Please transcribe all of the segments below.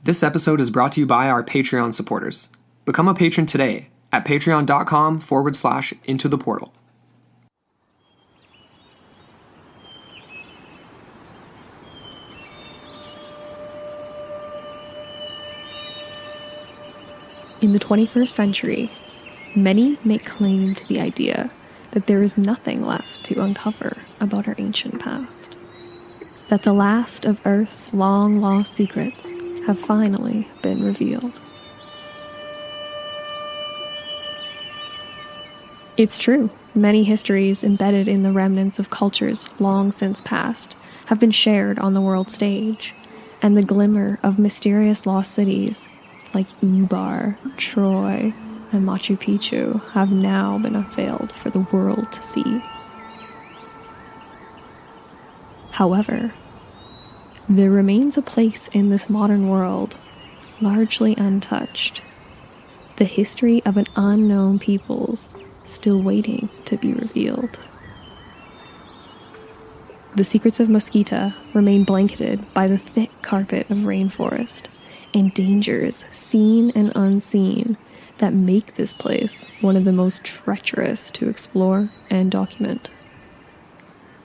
This episode is brought to you by our Patreon supporters. Become a patron today at patreon.com/intotheportal. In the 21st century, many make claim to the idea that there is nothing left to uncover about our ancient past. That the last of Earth's long-lost secrets have finally been revealed. It's true, many histories embedded in the remnants of cultures long since past have been shared on the world stage, and the glimmer of mysterious lost cities like Ubar, Troy, and Machu Picchu have now been unveiled for the world to see. However, there remains a place in this modern world, largely untouched, the history of an unknown peoples still waiting to be revealed. The secrets of Mosquita remain blanketed by the thick carpet of rainforest and dangers seen and unseen that make this place one of the most treacherous to explore and document.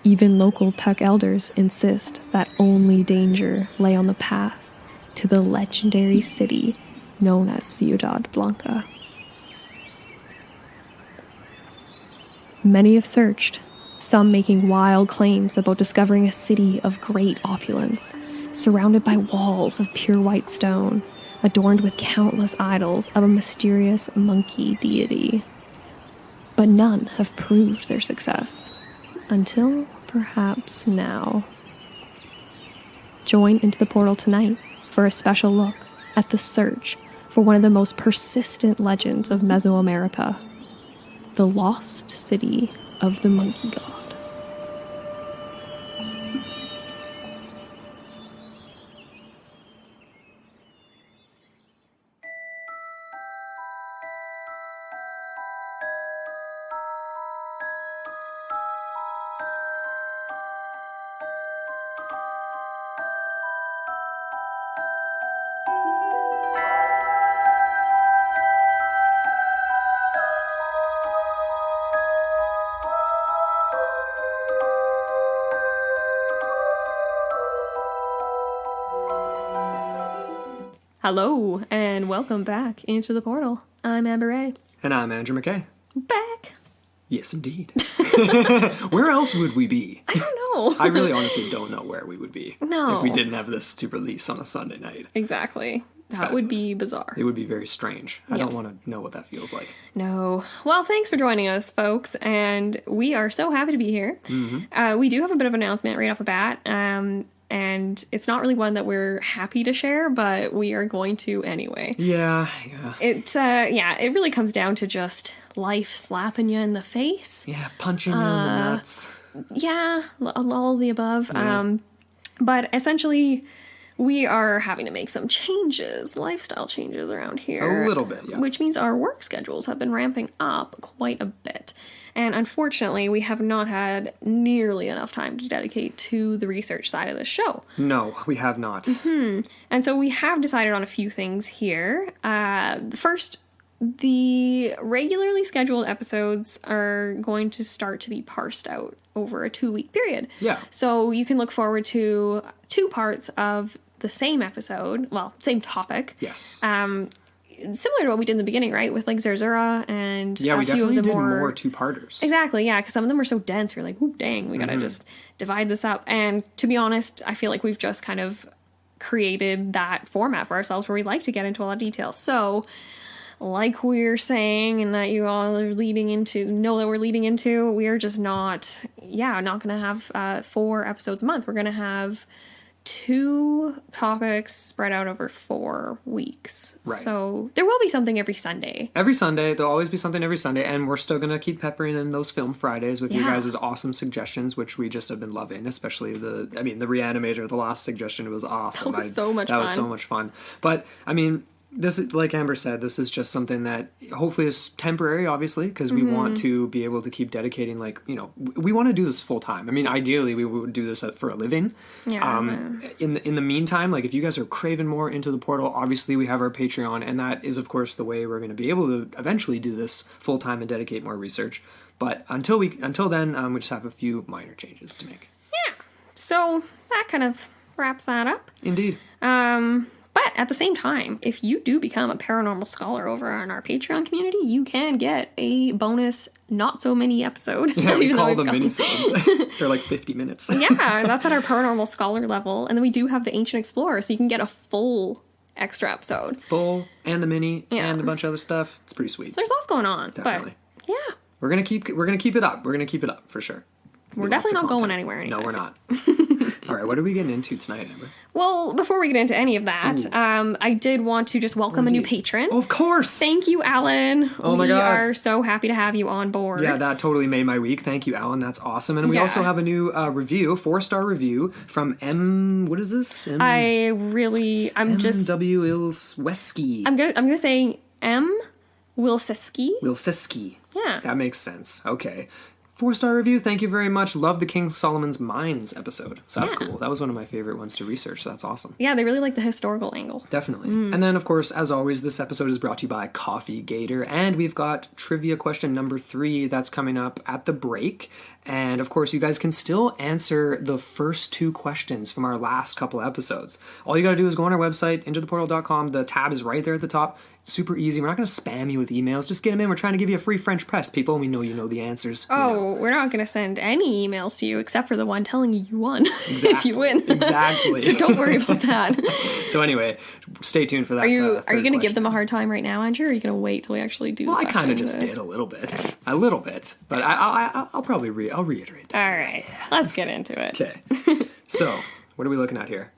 Even local Puck elders insist that only danger lay on the path to the legendary city known as Ciudad Blanca. Many have searched, some making wild claims about discovering a city of great opulence, surrounded by walls of pure white stone, adorned with countless idols of a mysterious monkey deity. But none have proved their success. Until perhaps now. Join Into the Portal tonight for a special look at the search for one of the most persistent legends of Mesoamerica, the lost city of the monkey god. Hello, and welcome back into the portal. I'm Amber Ray. And I'm Andrew McKay. Back! Yes, indeed. Where else would we be? I don't know. I really honestly don't know where we would be. No. If we didn't have this to release on a Sunday night. Exactly. That would be bizarre. It would be very strange. I don't want to know what that feels like. No. Well, thanks for joining us, folks, and we are so happy to be here. Mm-hmm. We do have a bit of an announcement right off the bat. And it's not really one that we're happy to share, but we are going to anyway. Yeah. It really comes down to just life slapping you in the face. Yeah, punching you in the nuts. Yeah, all of the above. Yeah. But essentially, we are having to make some changes, lifestyle changes around here. A little bit, yeah. Which means our work schedules have been ramping up quite a bit. And unfortunately, we have not had nearly enough time to dedicate to the research side of the show. No, we have not. Mm-hmm. And so we have decided on a few things here. First, the regularly scheduled episodes are going to start to be parsed out over a 2-week period. Yeah. So you can look forward to 2 parts of the same episode, well, same topic. Yes. Similar to what we did in the beginning, right? With like Zerzura and yeah, a we few of definitely the did more 2-parters. Exactly, yeah, because some of them were so dense. We're like, "Ooh, dang, we gotta just divide this up." And to be honest, I feel like we've just kind of created that format for ourselves where we like to get into a lot of detail. So, like we're saying, and that you all are leading into, we are just not gonna have 4 episodes a month. We're gonna have 2 topics spread out over 4 weeks. Right. So there will be something every Sunday. Every Sunday. There'll always be something every Sunday. And we're still going to keep peppering in those Film Fridays with you guys' awesome suggestions, which we just have been loving. Especially the Reanimator, the last suggestion was awesome. That was so much fun. That was so much fun. But, I mean, This is, like Amber said, this is just something that hopefully is temporary, obviously, because we want to be able to keep dedicating, like, you know, we want to do this full time. I mean, ideally, we would do this for a living. Yeah. In the meantime, like, if you guys are craving more into the portal, obviously we have our Patreon, and that is, of course, the way we're going to be able to eventually do this full time and dedicate more research. But until then, we just have a few minor changes to make. Yeah. So that kind of wraps that up. Indeed. But at the same time, if you do become a paranormal scholar over on our Patreon community, you can get a bonus not so mini episode. Yeah, we call them minisodes. They're like 50 minutes. Yeah, that's at our paranormal scholar level. And then we do have the Ancient Explorer, so you can get a full extra episode. Full, and the mini, and a bunch of other stuff. It's pretty sweet. So there's lots going on. Definitely. But yeah. We're gonna keep it up. We're gonna keep it up for sure. We're definitely not going anywhere anytime. No, we're not. All right, what are we getting into tonight, Amber? Well, before we get into any of that, I did want to just welcome a new patron. Oh, of course! Thank you, Alan. Oh my God. We are so happy to have you on board. Yeah, that totally made my week. Thank you, Alan. That's awesome. And we also have a new review, 4-star review from what is this? I'm just... M.W. Ilsweski. I'm gonna say M. Wilsiski. Wilsiski. Yeah. That makes sense. Okay. 4-star review. Thank you very much. Love the King Solomon's Mines episode. So that's cool. That was one of my favorite ones to research. So that's awesome. Yeah, they really like the historical angle. Definitely. And then, of course, as always, this episode is brought to you by Coffee Gator. And we've got trivia question number 3 that's coming up at the break. And, of course, you guys can still answer the first 2 questions from our last couple episodes. All you got to do is go on our website, intotheportal.com. The tab is right there at the top. Super easy. We're not going to spam you with emails. Just get them in. We're trying to give you a free French press, people. And we know you know the answers. We're not going to send any emails to you except for the one telling you won. Exactly. If you win. Exactly. So don't worry about that. So anyway, stay tuned for that. Are you going to give them a hard time right now, Andrew? Or are you going to wait till we actually do? Well, I kind of just did a little bit, but I'll probably I'll reiterate that. All right, let's get into it. Okay. So what are we looking at here?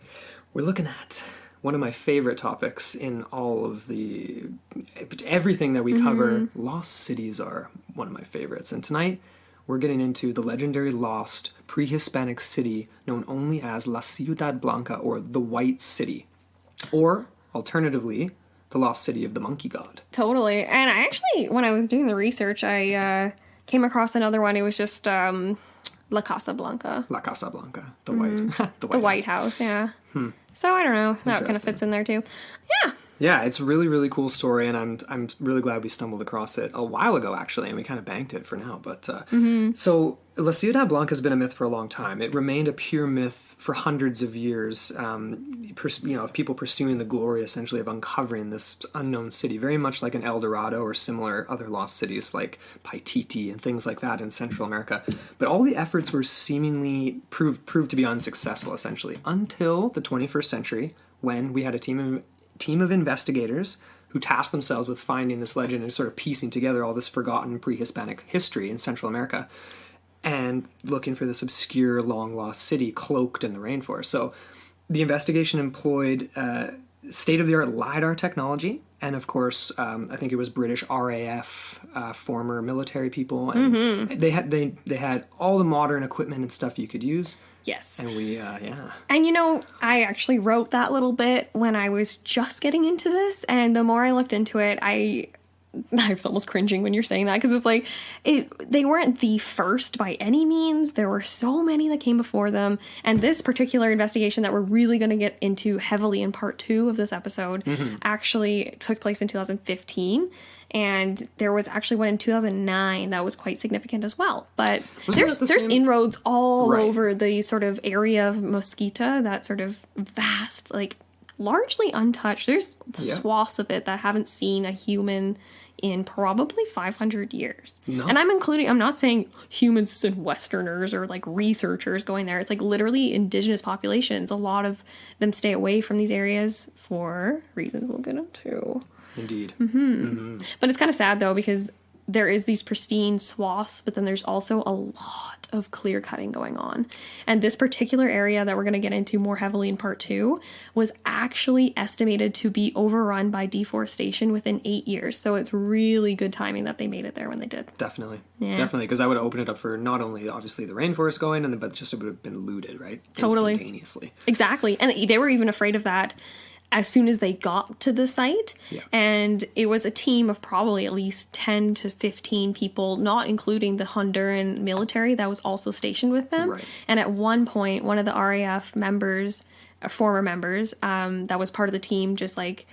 We're looking at one of my favorite topics in all of everything that we cover. Lost cities are one of my favorites. And tonight, we're getting into the legendary lost pre-Hispanic city known only as La Ciudad Blanca, or the White City. Or, alternatively, the lost city of the monkey god. Totally. And I actually, when I was doing the research, I came across another one. It was just La Casa Blanca. La Casa Blanca. The White the White House, yeah. So I don't know. That kind of fits in there too. Yeah. Yeah, it's a really, really cool story, and I'm really glad we stumbled across it a while ago, actually, and we kind of banked it for now. But so La Ciudad Blanca has been a myth for a long time. It remained a pure myth for hundreds of years. Of people pursuing the glory, essentially, of uncovering this unknown city, very much like an El Dorado or similar other lost cities like Paititi and things like that in Central America. But all the efforts were seemingly proved to be unsuccessful, essentially, until the 21st century, when we had a team of investigators who tasked themselves with finding this legend and sort of piecing together all this forgotten pre-Hispanic history in Central America and looking for this obscure, long-lost city cloaked in the rainforest. So the investigation employed state-of-the-art LiDAR technology, and of course, I think it was British RAF, former military people, and they had all the modern equipment and stuff you could use. Yes. And we, And I actually wrote that little bit when I was just getting into this, and the more I looked into it, I was almost cringing when you're saying that, because it's like, they weren't the first by any means. There were so many that came before them, and this particular investigation that we're really going to get into heavily in part 2 of this episode actually took place in 2015. And there was actually one in 2009 that was quite significant as well. But there's inroads all over the sort of area of Mosquita, that sort of vast, like, largely untouched. There's swaths of it that haven't seen a human in probably 500 years. No. And I'm not saying humans and Westerners or like researchers going there. It's like literally indigenous populations. A lot of them stay away from these areas for reasons we'll get into. Indeed. But it's kind of sad, though, because there is these pristine swaths, but then there's also a lot of clear cutting going on. And this particular area that we're going to get into more heavily in part 2 was actually estimated to be overrun by deforestation within 8 years. So it's really good timing that they made it there when they did. Definitely. Yeah. Definitely, because that would have opened it up for not only, obviously, the rainforest going, but just it would have been looted, right? Totally. Instantaneously. Exactly. And they were even afraid of that. as soon as they got to the site. Yeah. And it was a team of probably at least 10 to 15 people, not including the Honduran military that was also stationed with them. Right. And at one point, one of the RAF members, former members, that was part of the team, just like,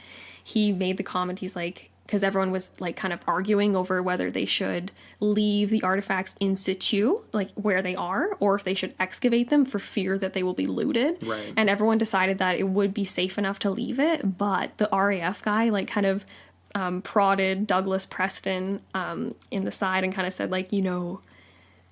he made the comment, he's like, because everyone was like kind of arguing over whether they should leave the artifacts in situ, like where they are, or if they should excavate them for fear that they will be looted. Right. And everyone decided that it would be safe enough to leave it, but the RAF guy like kind of prodded Douglas Preston in the side and kind of said like, you know,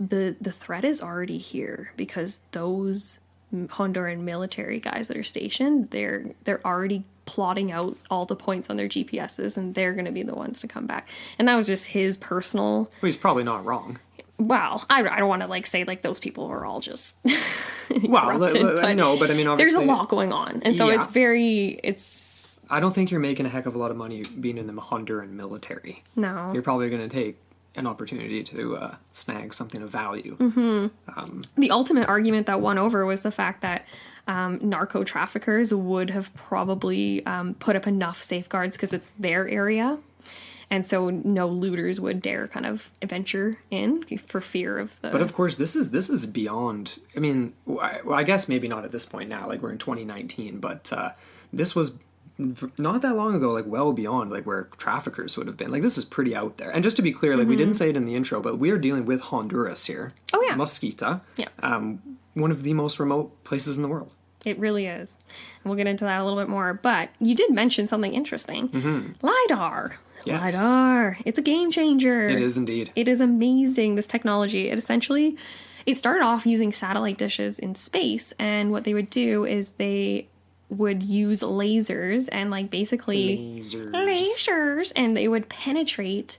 the threat is already here because those Honduran military guys that are stationed, they're already plotting out all the points on their GPSs, and they're going to be the ones to come back. And that was just his personal. Well, he's probably not wrong. Well, I don't want to like say like those people are all just. Well, I know, but I mean, obviously, there's a lot going on, and so it's. I don't think you're making a heck of a lot of money being in the Honduran military. No, you're probably going to take an opportunity to snag something of value. Mm-hmm. The ultimate argument that won over was the fact that narco traffickers would have probably put up enough safeguards because it's their area. And so no looters would dare kind of venture in for fear of the... But of course, this is beyond... I mean, well, I guess maybe not at this point now, like we're in 2019, but this was not that long ago, like well beyond like where traffickers would have been. Like this is pretty out there. And just to be clear, like we didn't say it in the intro, but we are dealing with Honduras here. Oh yeah. Mosquita. Yeah. One of the most remote places in the world. It really is. And we'll get into that a little bit more. But you did mention something interesting. Mm-hmm. LiDAR. Yes. LiDAR. It's a game changer. It is indeed. It is amazing, this technology. It started off using satellite dishes in space. And what they would do is they would use lasers and like basically lasers, and they would penetrate.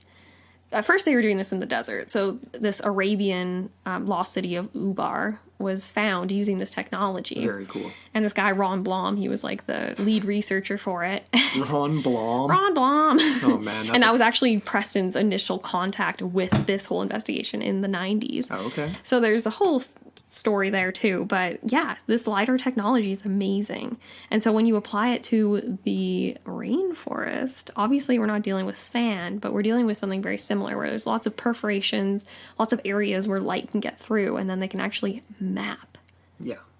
At first they were doing this in the desert. So this Arabian lost city of Ubar was found using this technology. Very cool. And this guy, Ron Blom, he was like the lead researcher for it. Ron Blom? Ron Blom. Oh, man. And that was actually Preston's initial contact with this whole investigation in the 90s. Oh, okay. So there's a whole story there too. But yeah, this LiDAR technology is amazing. And so when you apply it to the rainforest, obviously we're not dealing with sand, but we're dealing with something very similar where there's lots of perforations, lots of areas where light can get through, and then they can actually map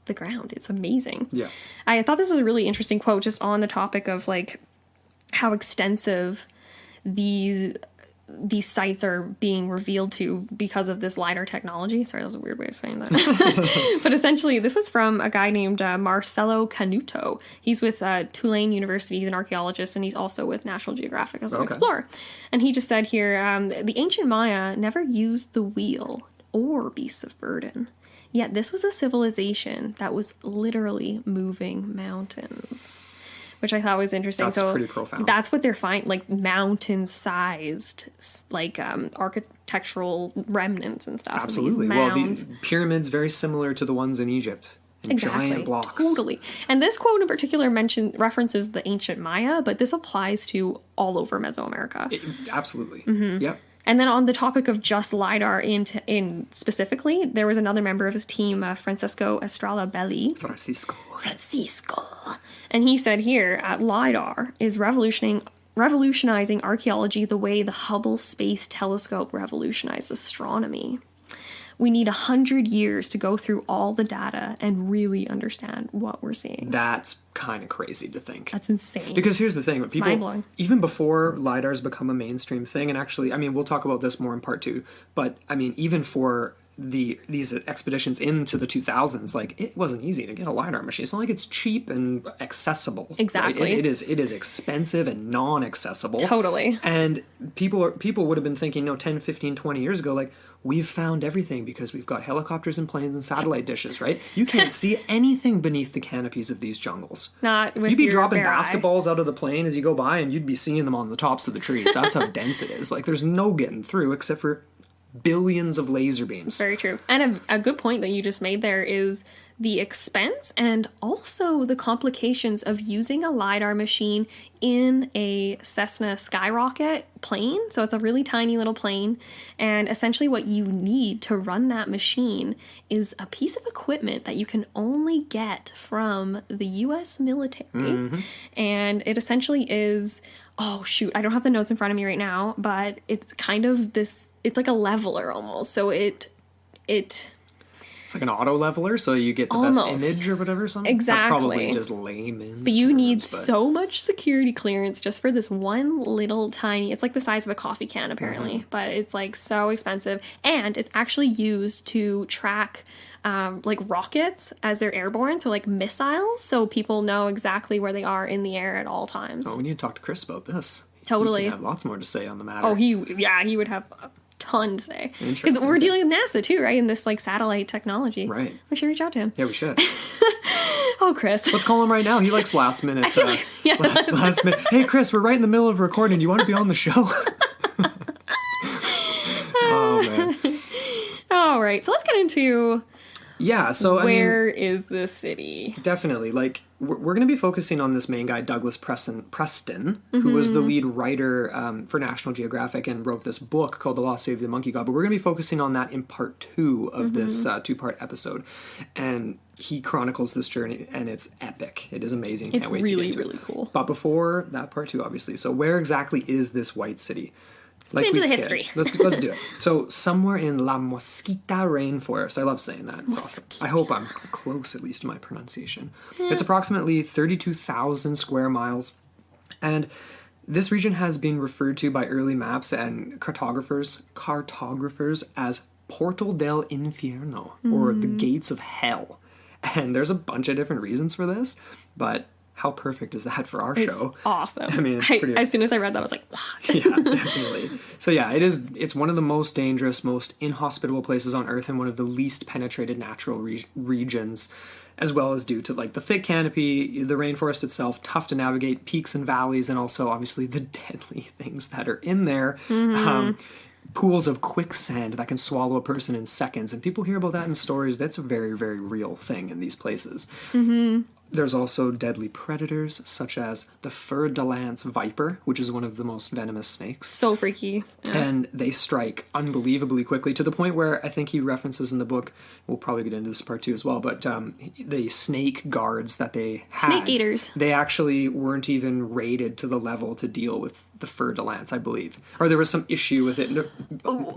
the ground. It's amazing. Yeah. I thought this was a really interesting quote just on the topic of like how extensive these sites are being revealed to because of this LiDAR technology. Sorry, that was a weird way of saying that. But essentially, this was from a guy named Marcelo Canuto. He's with Tulane University. He's an archaeologist, and he's also with National Geographic as an explorer. And he just said here, the ancient Maya never used the wheel or beasts of burden. Yet this was a civilization that was literally moving mountains. Which I thought was interesting. That's pretty profound. That's what they're finding, like mountain-sized, like architectural remnants and stuff. Absolutely. Well, the pyramids very similar to the ones in Egypt. Exactly. Giant blocks. Totally. And this quote in particular references the ancient Maya, but this applies to all over Mesoamerica. Absolutely. Mm-hmm. Yep. And then on the topic of just LiDAR in specifically, there was another member of his team, Francisco Estrella Belli. Francisco. And he said here, LiDAR is revolutionizing archaeology the way the Hubble Space Telescope revolutionized astronomy. We need 100 years to go through all the data and really understand what we're seeing. That's kind of crazy to think. That's insane. Because here's the thing. People, mind-blowing. Even before LiDAR's become a mainstream thing, and actually, I mean, we'll talk about this more in part 2, but I mean, even for these expeditions into the 2000s, like it wasn't easy to get a LiDAR machine. It's not like it's cheap and accessible. Exactly. Right? It is expensive and non-accessible. Totally. And people would have been thinking, 10, 15, 20 years ago, like, we've found everything because we've got helicopters and planes and satellite dishes, right? You can't see anything beneath the canopies of these jungles. Not with You'd be your dropping bare basketballs out of the plane as you go by, and you'd be seeing them on the tops of the trees. That's how dense it is. Like, there's no getting through except for billions of laser beams. Very true. And a good point that you just made there is the expense and also the complications of using a LiDAR machine in a Cessna Skyrocket plane. So it's a really tiny little plane. And essentially what you need to run that machine is a piece of equipment that you can only get from the US military. Mm-hmm. And it essentially is, oh shoot, I don't have the notes in front of me right now, but it's kind of this, it's like a leveler almost. So it's like an auto leveler, so you get the best image or whatever. Something. Exactly. That's probably just layman's But you need so much security clearance just for this one little tiny, it's like the size of a coffee can apparently, but it's like so expensive. And it's actually used to track like rockets as they're airborne, so like missiles, so people know exactly where they are in the air at all times. Oh, we need to talk to Chris about this. Totally. He have lots more to say on the matter. Oh, he would have a ton to say. Because we're dealing with NASA too, right? In this like satellite technology. Right. We should reach out to him. Yeah, we should. Oh, Chris. Let's call him right now. He likes last minute. Last minute. Hey, Chris, we're right in the middle of recording. Do you want to be on the show? Oh, man. All right. So let's get into... Yeah, so where is this city? Definitely. Like, we're going to be focusing on this main guy, Douglas Preston, who was the lead writer for National Geographic and wrote this book called The Lost City of the Monkey God. But we're going to be focusing on that in part 2 of this 2-part episode. And he chronicles this journey, and it's epic. It is amazing. It's Can't wait really, to get into really cool. But before that, part 2, obviously. So where exactly is this white city? Let's get into the history. Let's do it. So somewhere in La Mosquita rainforest. I love saying that. It's awesome. I hope I'm close, at least, to my pronunciation. Yeah. It's approximately 32,000 square miles. And this region has been referred to by early maps and cartographers as Portal del Infierno, or the Gates of Hell. And there's a bunch of different reasons for this, but... how perfect is that for our show? Awesome. I mean, as soon as I read that, I was like, what? Yeah, definitely. So yeah, it's one of the most dangerous, most inhospitable places on Earth and one of the least penetrated natural regions, as well as due to like the thick canopy, the rainforest itself, tough to navigate, peaks and valleys, and also obviously the deadly things that are in there. Pools of quicksand that can swallow a person in seconds. And people hear about that in stories. That's a very, very real thing in these places. There's also deadly predators, such as the fer-de-lance viper, which is one of the most venomous snakes. So freaky. Yeah. And they strike unbelievably quickly, to the point where I think he references in the book, we'll probably get into this part 2 as well, but the snake guards that they had... Snake eaters. They actually weren't even rated to the level to deal with the fer-de-lance, I believe. Or there was some issue with it.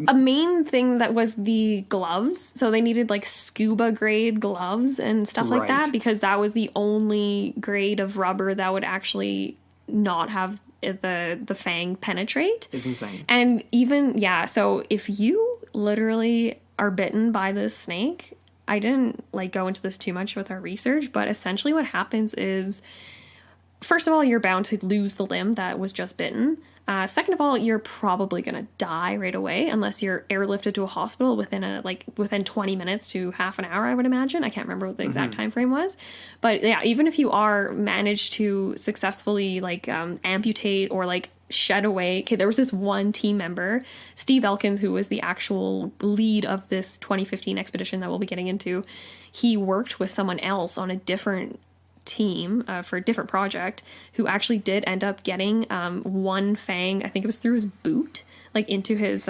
A main thing that was the gloves. So they needed like scuba grade gloves and stuff like that, because that was the only grade of rubber that would actually not have the fang penetrate. It's insane. And even, so if you literally are bitten by this snake, I didn't like go into this too much with our research, but essentially what happens is, first of all, you're bound to lose the limb that was just bitten. Second of all, you're probably going to die right away unless you're airlifted to a hospital within 20 minutes to half an hour, I would imagine. I can't remember what the exact time frame was. But yeah, even if you are managed to successfully amputate or shed away. Okay, there was this one team member, Steve Elkins, who was the actual lead of this 2015 expedition that we'll be getting into. He worked with someone else on a different team for a different project, who actually did end up getting one fang, I think it was through his boot, into his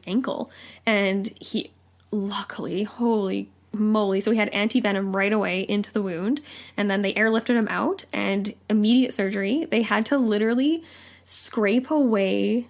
ankle, and he luckily, holy moly, so he had anti-venom right away into the wound, and then they airlifted him out, and immediate surgery. They had to literally scrape away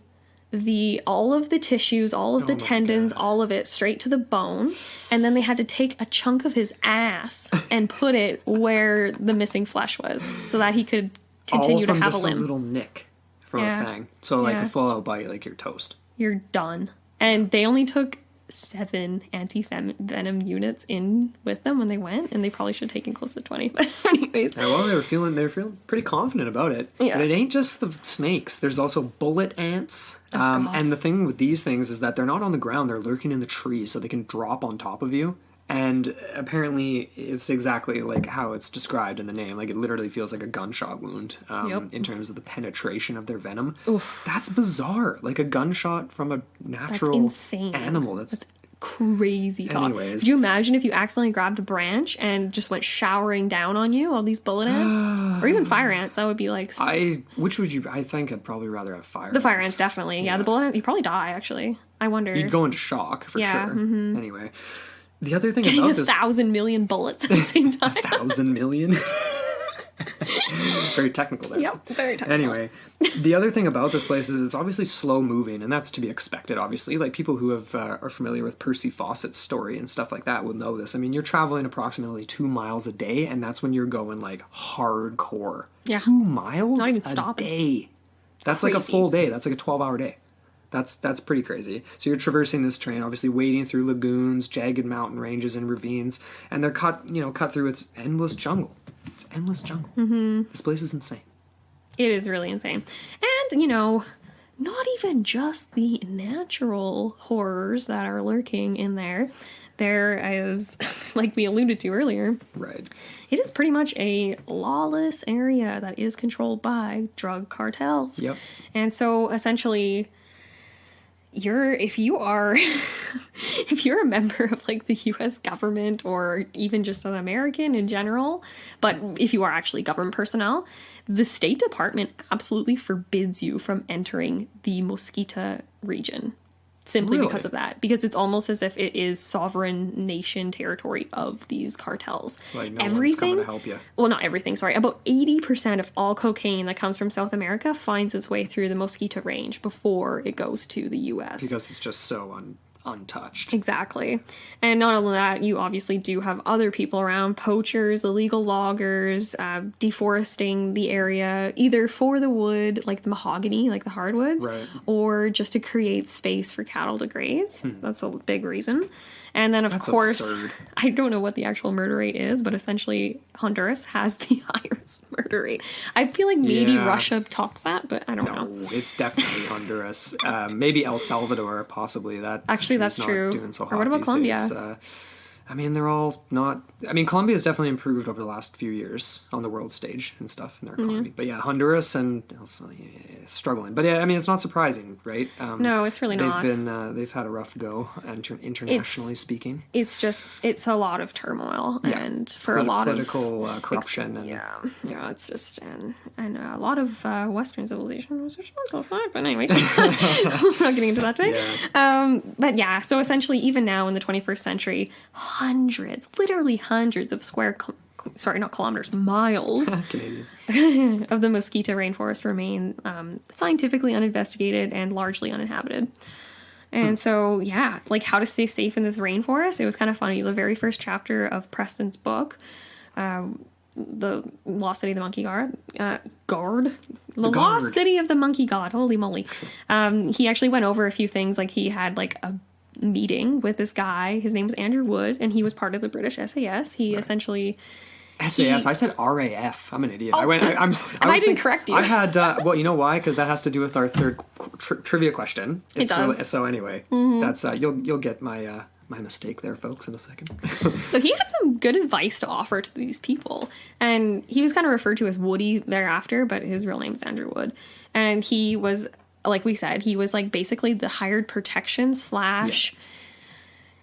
all of the tissues, all of the tendons, all of it straight to the bone. And then they had to take a chunk of his ass and put it where the missing flesh was so that he could continue to have a limb. All from just a little nick from a fang. So a full out bite, you're toast. You're done. And they only took 7 anti-venom units in with them when they went, and they probably should have taken close to 20. But anyways, well, they were feeling pretty confident about it. Yeah. And it ain't just the snakes. There's also bullet ants. And the thing with these things is that they're not on the ground; they're lurking in the trees, so they can drop on top of you. And apparently, it's exactly like how it's described in the name. It literally feels like a gunshot wound in terms of the penetration of their venom. Oof. That's bizarre. A gunshot from a natural animal. That's crazy tall. Anyways. Could you imagine if you accidentally grabbed a branch and just went showering down on you, all these bullet ants? Or even fire ants, that would be like... Which would you... I think I'd probably rather have fire The fire ants, definitely. Yeah, the bullet ants, you'd probably die, actually. I wonder... You'd go into shock, for sure. Mm-hmm. Anyway. The other thing Getting about this... 1,000 million bullets at the same time. 1,000 million? Very technical there. Yep, very technical. Anyway, the other thing about this place is it's obviously slow moving, and that's to be expected, obviously. Like, people who are familiar with Percy Fawcett's story and stuff like that will know this. I mean, you're traveling approximately 2 miles a day, and that's when you're going, like, hardcore. Yeah. 2 miles Not even a stopping. day. That's Crazy. like a full day. That's like a 12-hour day. That's pretty crazy. So you're traversing this terrain, obviously wading through lagoons, jagged mountain ranges, and ravines, and they're cut through its endless jungle. It's endless jungle. Mm-hmm. This place is insane. It is really insane. And, you know, not even just the natural horrors that are lurking in there. There is, like we alluded to earlier, Right. it is pretty much a lawless area that is controlled by drug cartels. Yep. And so, essentially... if you're a member of like the US government or even just an American in general, but if you are actually government personnel, the State Department absolutely forbids you from entering the Mosquita region. Simply Really? because of that. Because it's almost as if it is sovereign nation territory of these cartels. Like, no one's coming to help you. Well, not everything, sorry. About 80% of all cocaine that comes from South America finds its way through the Mosquito Range before it goes to the U.S. Because it's just so untouched. Exactly. And not only that, you obviously do have other people around, poachers, illegal loggers, deforesting the area, either for the wood, like the mahogany, like the hardwoods, Right. or just to create space for cattle to graze. That's a big reason. And then, of That's course, absurd. I don't know what the actual murder rate is, but essentially Honduras has the highest murder rate. I feel like maybe Yeah. Russia tops that, but I don't know. No, it's definitely Honduras. Maybe El Salvador, possibly. Actually, that's not true. Doing so hot Or what about these Colombia? days. I mean, they're all not... I mean, Colombia's definitely improved over the last few years on the world stage and stuff in their economy. But yeah, Honduras and struggling. But yeah, I mean, it's not surprising, right? No, it's really not. They've had a rough go, internationally speaking. It's a lot of turmoil, Yeah. and for a lot of political corruption. yeah, it's just and a lot of Western civilization was but anyway, we're not getting into that today. Yeah. But yeah, so essentially, even now in the 21st century, literally hundreds of miles Canadian. of the Mosquito rainforest remain scientifically uninvestigated and largely uninhabited. And so, yeah, like how to stay safe in this rainforest. It was kind of funny. The very first chapter of Preston's book, The Lost City of the Monkey Lost City of the Monkey God. Holy moly. He actually went over a few things. Like, he had like a meeting with this guy. His name was Andrew Wood, and he was part of the British SAS. He essentially... SAS. I said RAF. I'm an idiot. Oh. I didn't correct you. I had, well, you know why? Because that has to do with our third trivia question. It does. So anyway, that's you'll get my my mistake there, folks, in a second. So he had some good advice to offer to these people, and he was kind of referred to as Woody thereafter, but his real name is Andrew Wood, and he was, like we said, he was like basically the hired protection /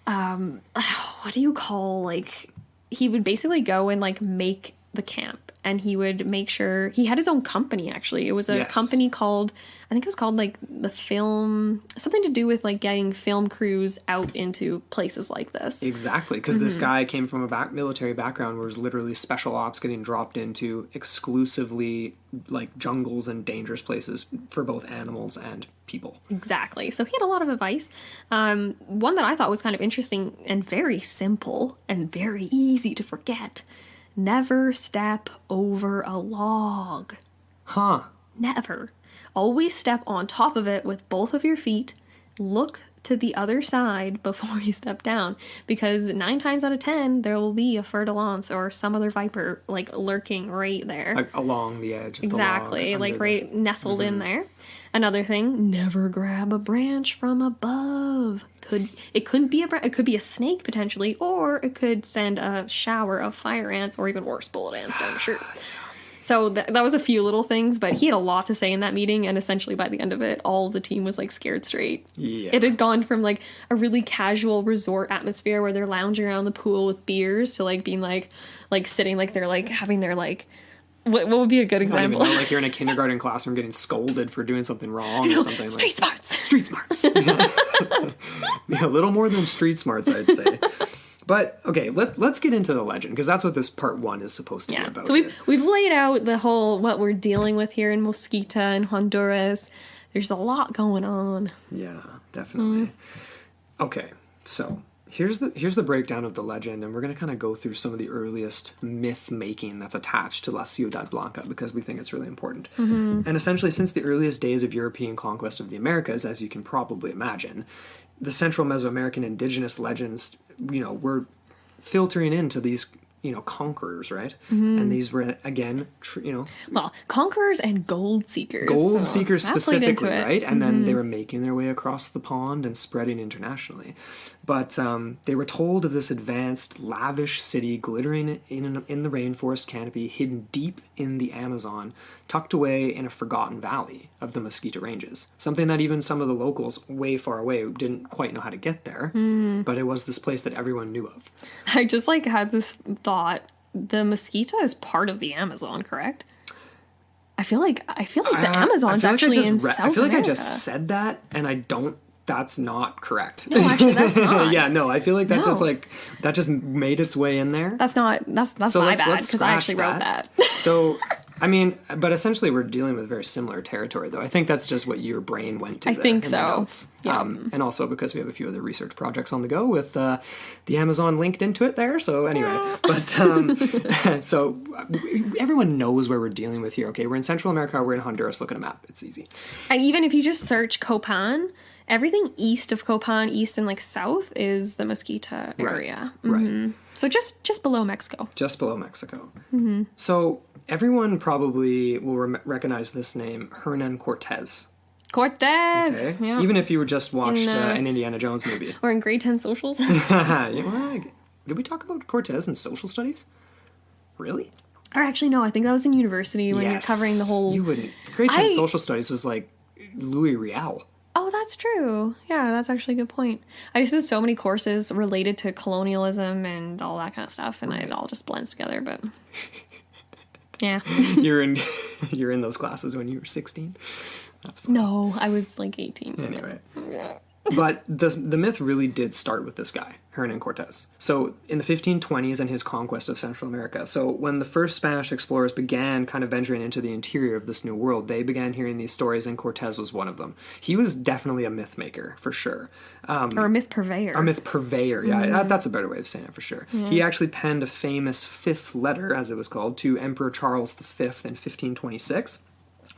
what do you call, like, he would basically go and like make the camp, and he would make sure he had his own company. Actually, it was a company called, I think it was called like the film, something to do with like getting film crews out into places like this. Exactly, because this guy came from a military background where it was literally special ops getting dropped into exclusively like jungles and dangerous places for both animals and people. Exactly. So he had a lot of advice. One that I thought was kind of interesting and very simple and very easy to forget. Never step over a log. Huh. Never. Always step on top of it with both of your feet. Look to the other side before you step down, because 9 times out of 10 there will be a fer-de-lance or some other viper like lurking right there, Like along the edge of exactly, the log, like right nestled in there. Another thing, never grab a branch from above. It could be a snake potentially, or it could send a shower of fire ants or even worse, bullet ants down your shirt. So that was a few little things, but he had a lot to say in that meeting, and essentially by the end of it, all of the team was like scared straight. Yeah. It had gone from like a really casual resort atmosphere where they're lounging around the pool with beers to like being like sitting like they're like having their like what would be a good example? Not even, like you're in a kindergarten classroom getting scolded for doing something wrong or something. Street smarts. Street smarts. Yeah, a little more than street smarts, I'd say. But okay, let's get into the legend, because that's what this part 1 is supposed to be about. So we've laid out the whole what we're dealing with here in Mosquita and Honduras. There's a lot going on. Yeah, definitely. Okay, so here's the breakdown of the legend, and we're going to kind of go through some of the earliest myth making that's attached to La Ciudad Blanca, because we think it's really important. And essentially, since the earliest days of European conquest of the Americas, as you can probably imagine, the Central Mesoamerican indigenous legends, were filtering into these, conquerors, right? And these were, again, well, conquerors and gold seekers. Gold seekers specifically, right? And then they were making their way across the pond and spreading internationally. But they were told of this advanced, lavish city glittering in the rainforest canopy, hidden deep in the Amazon, tucked away in a forgotten valley of the Mosquito Ranges. Something that even some of the locals way far away didn't quite know how to get there, but it was this place that everyone knew of. I just had this thought: the Mosquito is part of the Amazon, correct? I feel like the Amazon's actually in South America. I feel like I just said that, and I don't. That's not correct. No, actually, that's not. Yeah, no, I feel like that just made its way in there. That's my bad, because I actually wrote that. So, I mean, but essentially we're dealing with very similar territory, though. I think that's just what your brain went to. I think so. Notes. Yeah. And also because we have a few other research projects on the go with the Amazon linked into it there. So anyway, but so everyone knows where we're dealing with here. Okay, we're in Central America. We're in Honduras. Look at a map. It's easy. And even if you just search Copan, everything east of Copan, east and like south, is the Mosquito area. Right. So just below Mexico. Just below Mexico. So everyone probably will recognize this name, Hernan Cortez. Cortez! Okay. Yeah. Even if you just watched an Indiana Jones movie. Or in grade 10 socials. Did we talk about Cortez in social studies? Really? Or actually, no, I think that was in university when you're covering the whole... You wouldn't. Grade 10 social studies was like Louis Riel. Oh, that's true. Yeah, that's actually a good point. I just did so many courses related to colonialism and all that kind of stuff, and it all just blends together, but... Yeah. You're in those classes when you were 16? That's fine. No, I was like 18. Anyway. But the myth really did start with this guy, Hernan Cortez. So in the 1520s and his conquest of Central America. So when the first Spanish explorers began kind of venturing into the interior of this new world, they began hearing these stories, and Cortez was one of them. He was definitely a myth maker, for sure. Or a myth purveyor. A myth purveyor, yeah. That's a better way of saying it, for sure. Yeah. He actually penned a famous fifth letter, as it was called, to Emperor Charles V in 1526,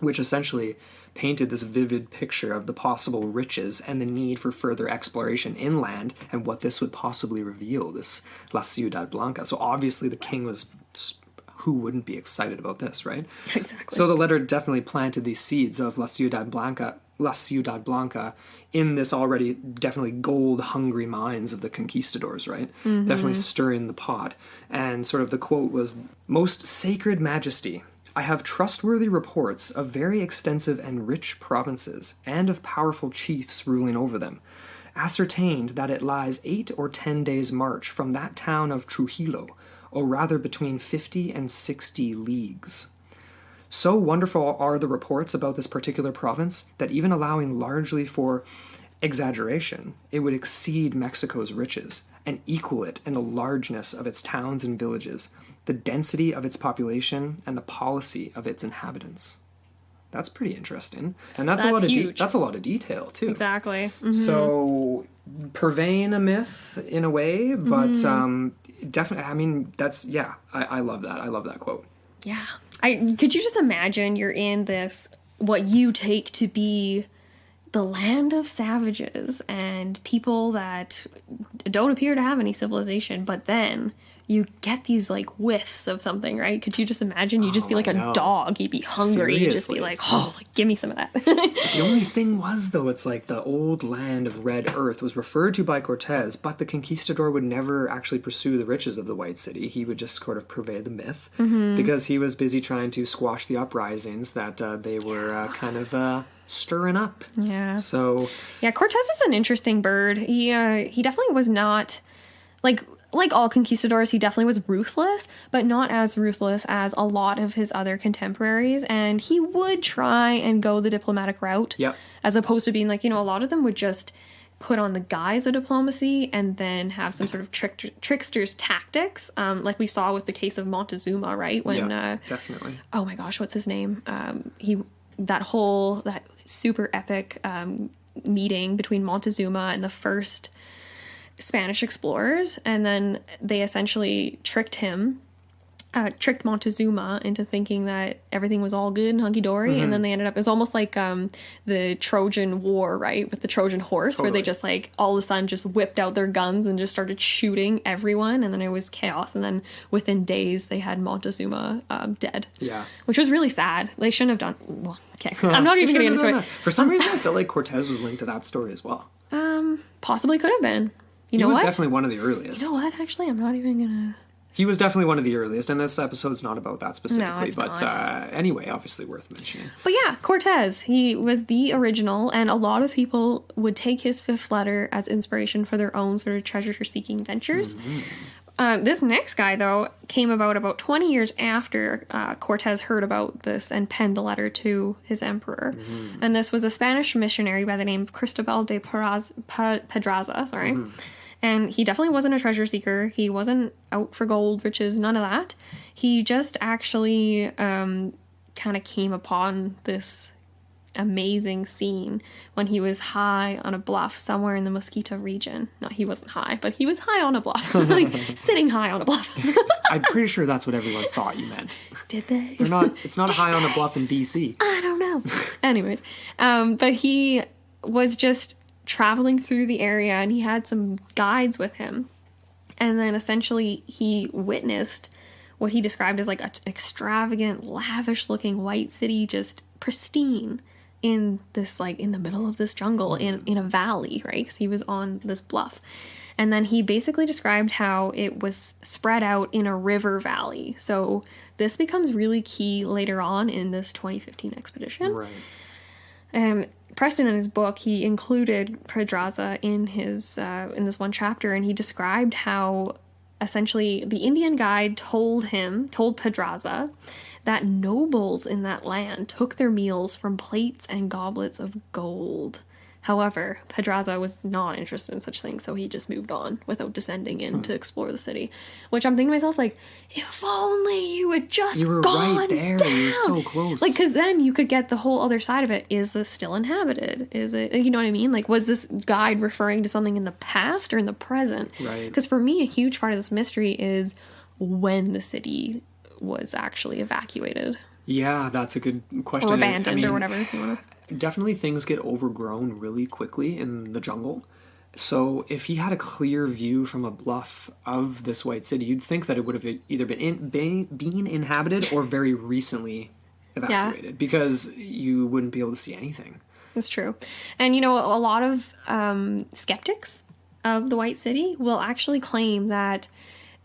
which essentially painted this vivid picture of the possible riches and the need for further exploration inland and what this would possibly reveal, this La Ciudad Blanca. So obviously the king was... Who wouldn't be excited about this, right? Exactly. So the letter definitely planted these seeds of La Ciudad Blanca in this already definitely gold-hungry minds of the conquistadors, right? Definitely stirring the pot. And sort of the quote was, "Most sacred majesty, I have trustworthy reports of very extensive and rich provinces, and of powerful chiefs ruling over them. Ascertained that it lies 8 or 10 days' march from that town of Trujillo, or rather between 50 and 60 leagues. So wonderful are the reports about this particular province that even allowing largely for exaggeration, it would exceed Mexico's riches, and equal it in the largeness of its towns and villages, the density of its population, and the policy of its inhabitants." That's pretty interesting, and that's a lot of that's a lot of detail too. Exactly. So purveying a myth in a way, but definitely. I mean, I love that. I love that quote. Yeah. Could you just imagine you're in this what you take to be the land of savages and people that don't appear to have any civilization, but then you get these like whiffs of something, right? Could you just imagine? You just be like a dog. You'd be hungry. You'd just be like, oh, like, give me some of that. The only thing was, though, it's like the old land of red earth was referred to by Cortez, but the conquistador would never actually pursue the riches of the White City. He would just sort of purvey the myth because he was busy trying to squash the uprisings that they were kind of stirring up. Yeah. So yeah, Cortez is an interesting bird. He definitely was not like all conquistadors, he definitely was ruthless, but not as ruthless as a lot of his other contemporaries. And he would try and go the diplomatic route, as opposed to being like, a lot of them would just put on the guise of diplomacy and then have some sort of trickster's tactics, like we saw with the case of Montezuma, right? When definitely. Oh my gosh, what's his name? That super epic meeting between Montezuma and the first Spanish explorers, and then they essentially tricked Montezuma into thinking that everything was all good and hunky-dory, and then they ended up, it's almost like the Trojan War, right, with the Trojan horse, where they just like all of a sudden just whipped out their guns and just started shooting everyone, and then it was chaos, and then within days they had Montezuma dead, which was really sad. They shouldn't have done, well, okay, I'm not even gonna get into it. For some reason I felt like Cortez was linked to that story as well. Possibly could have been. He was definitely one of the earliest. You know what? Actually, I'm not even gonna... He was definitely one of the earliest, and this episode's not about that specifically. No, it's but anyway, obviously worth mentioning. But yeah, Cortez, he was the original, and a lot of people would take his fifth letter as inspiration for their own sort of treasure-seeking ventures. This next guy, though, came about 20 years after Cortez heard about this and penned the letter to his emperor. And this was a Spanish missionary by the name of Cristobal de Pedraza, And he definitely wasn't a treasure seeker. He wasn't out for gold, riches, none of that. He just actually kind of came upon this amazing scene when he was high on a bluff somewhere in the Mosquito region. No, he wasn't high, but he was high on a bluff. Like, sitting high on a bluff. I'm pretty sure that's what everyone thought you meant. Did they? It's not high on a bluff in BC. I don't know. Anyways, but he was just traveling through the area, and he had some guides with him, and then essentially he witnessed what he described as like an extravagant, lavish looking white city, just pristine, in this, like, in the middle of this jungle, in a valley, right? Because he was on this bluff. And then he basically described how it was spread out in a river valley. So this becomes really key later on in this 2015 expedition. Right. Preston, in his book, he included Pedraza in his in this one chapter, and he described how essentially the Indian guide told Pedraza that nobles in that land took their meals from plates and goblets of gold. However, Pedraza was not interested in such things, so he just moved on without descending in to explore the city. Which I'm thinking to myself, like, if only you had just You were gone right there. down. You were so close. Like, because then you could get the whole other side of it. Is this still inhabited? Is it, you know what I mean? Like, was this guide referring to something in the past or in the present? Right. Because for me, a huge part of this mystery is when the city was actually evacuated. Yeah, that's a good question. Or abandoned, or whatever you want to. Definitely things get overgrown really quickly in the jungle. So if he had a clear view from a bluff of this white city, you'd think that it would have either been inhabited or very recently evacuated, because you wouldn't be able to see anything. That's true. And, a lot of skeptics of the White City will actually claim that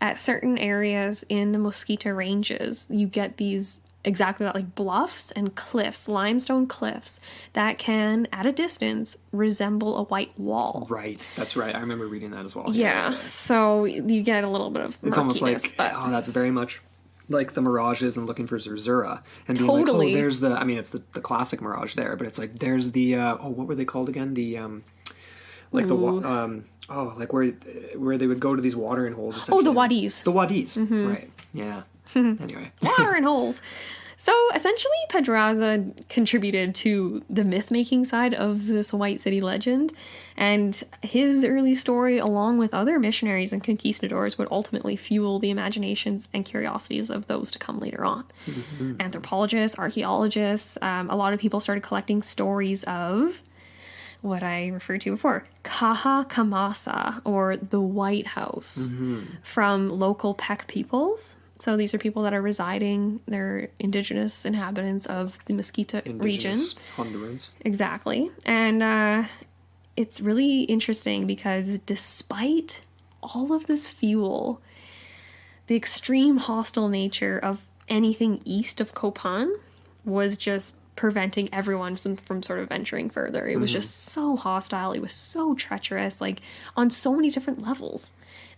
at certain areas in the Mosquito Ranges, you get these exactly that, like bluffs and cliffs, limestone cliffs, that can, at a distance, resemble a white wall. Right, that's right. I remember reading that as well. Yeah, so you get a little bit of murkiness. It's almost like, that's very much like the mirages and looking for Zerzura. And being like, there's the, it's the classic mirage there, but it's like, there's the, what were they called again? The, like like where they would go to these watering holes, essentially. Oh, the wadis. The wadis, right, yeah. Anyway. Watering holes. So essentially Pedraza contributed to the myth-making side of this White City legend, and his early story, along with other missionaries and conquistadors, would ultimately fuel the imaginations and curiosities of those to come later on. Anthropologists, archaeologists, a lot of people started collecting stories of what I referred to before, Kaha Kamasa, or the White House, from local Pek peoples. So these are people that are residing, they're indigenous inhabitants of the Mesquite region. Hondurans. Exactly. And it's really interesting because despite all of this fuel, the extreme hostile nature of anything east of Copan was just preventing everyone from sort of venturing further. It was just so hostile. It was so treacherous, like on so many different levels.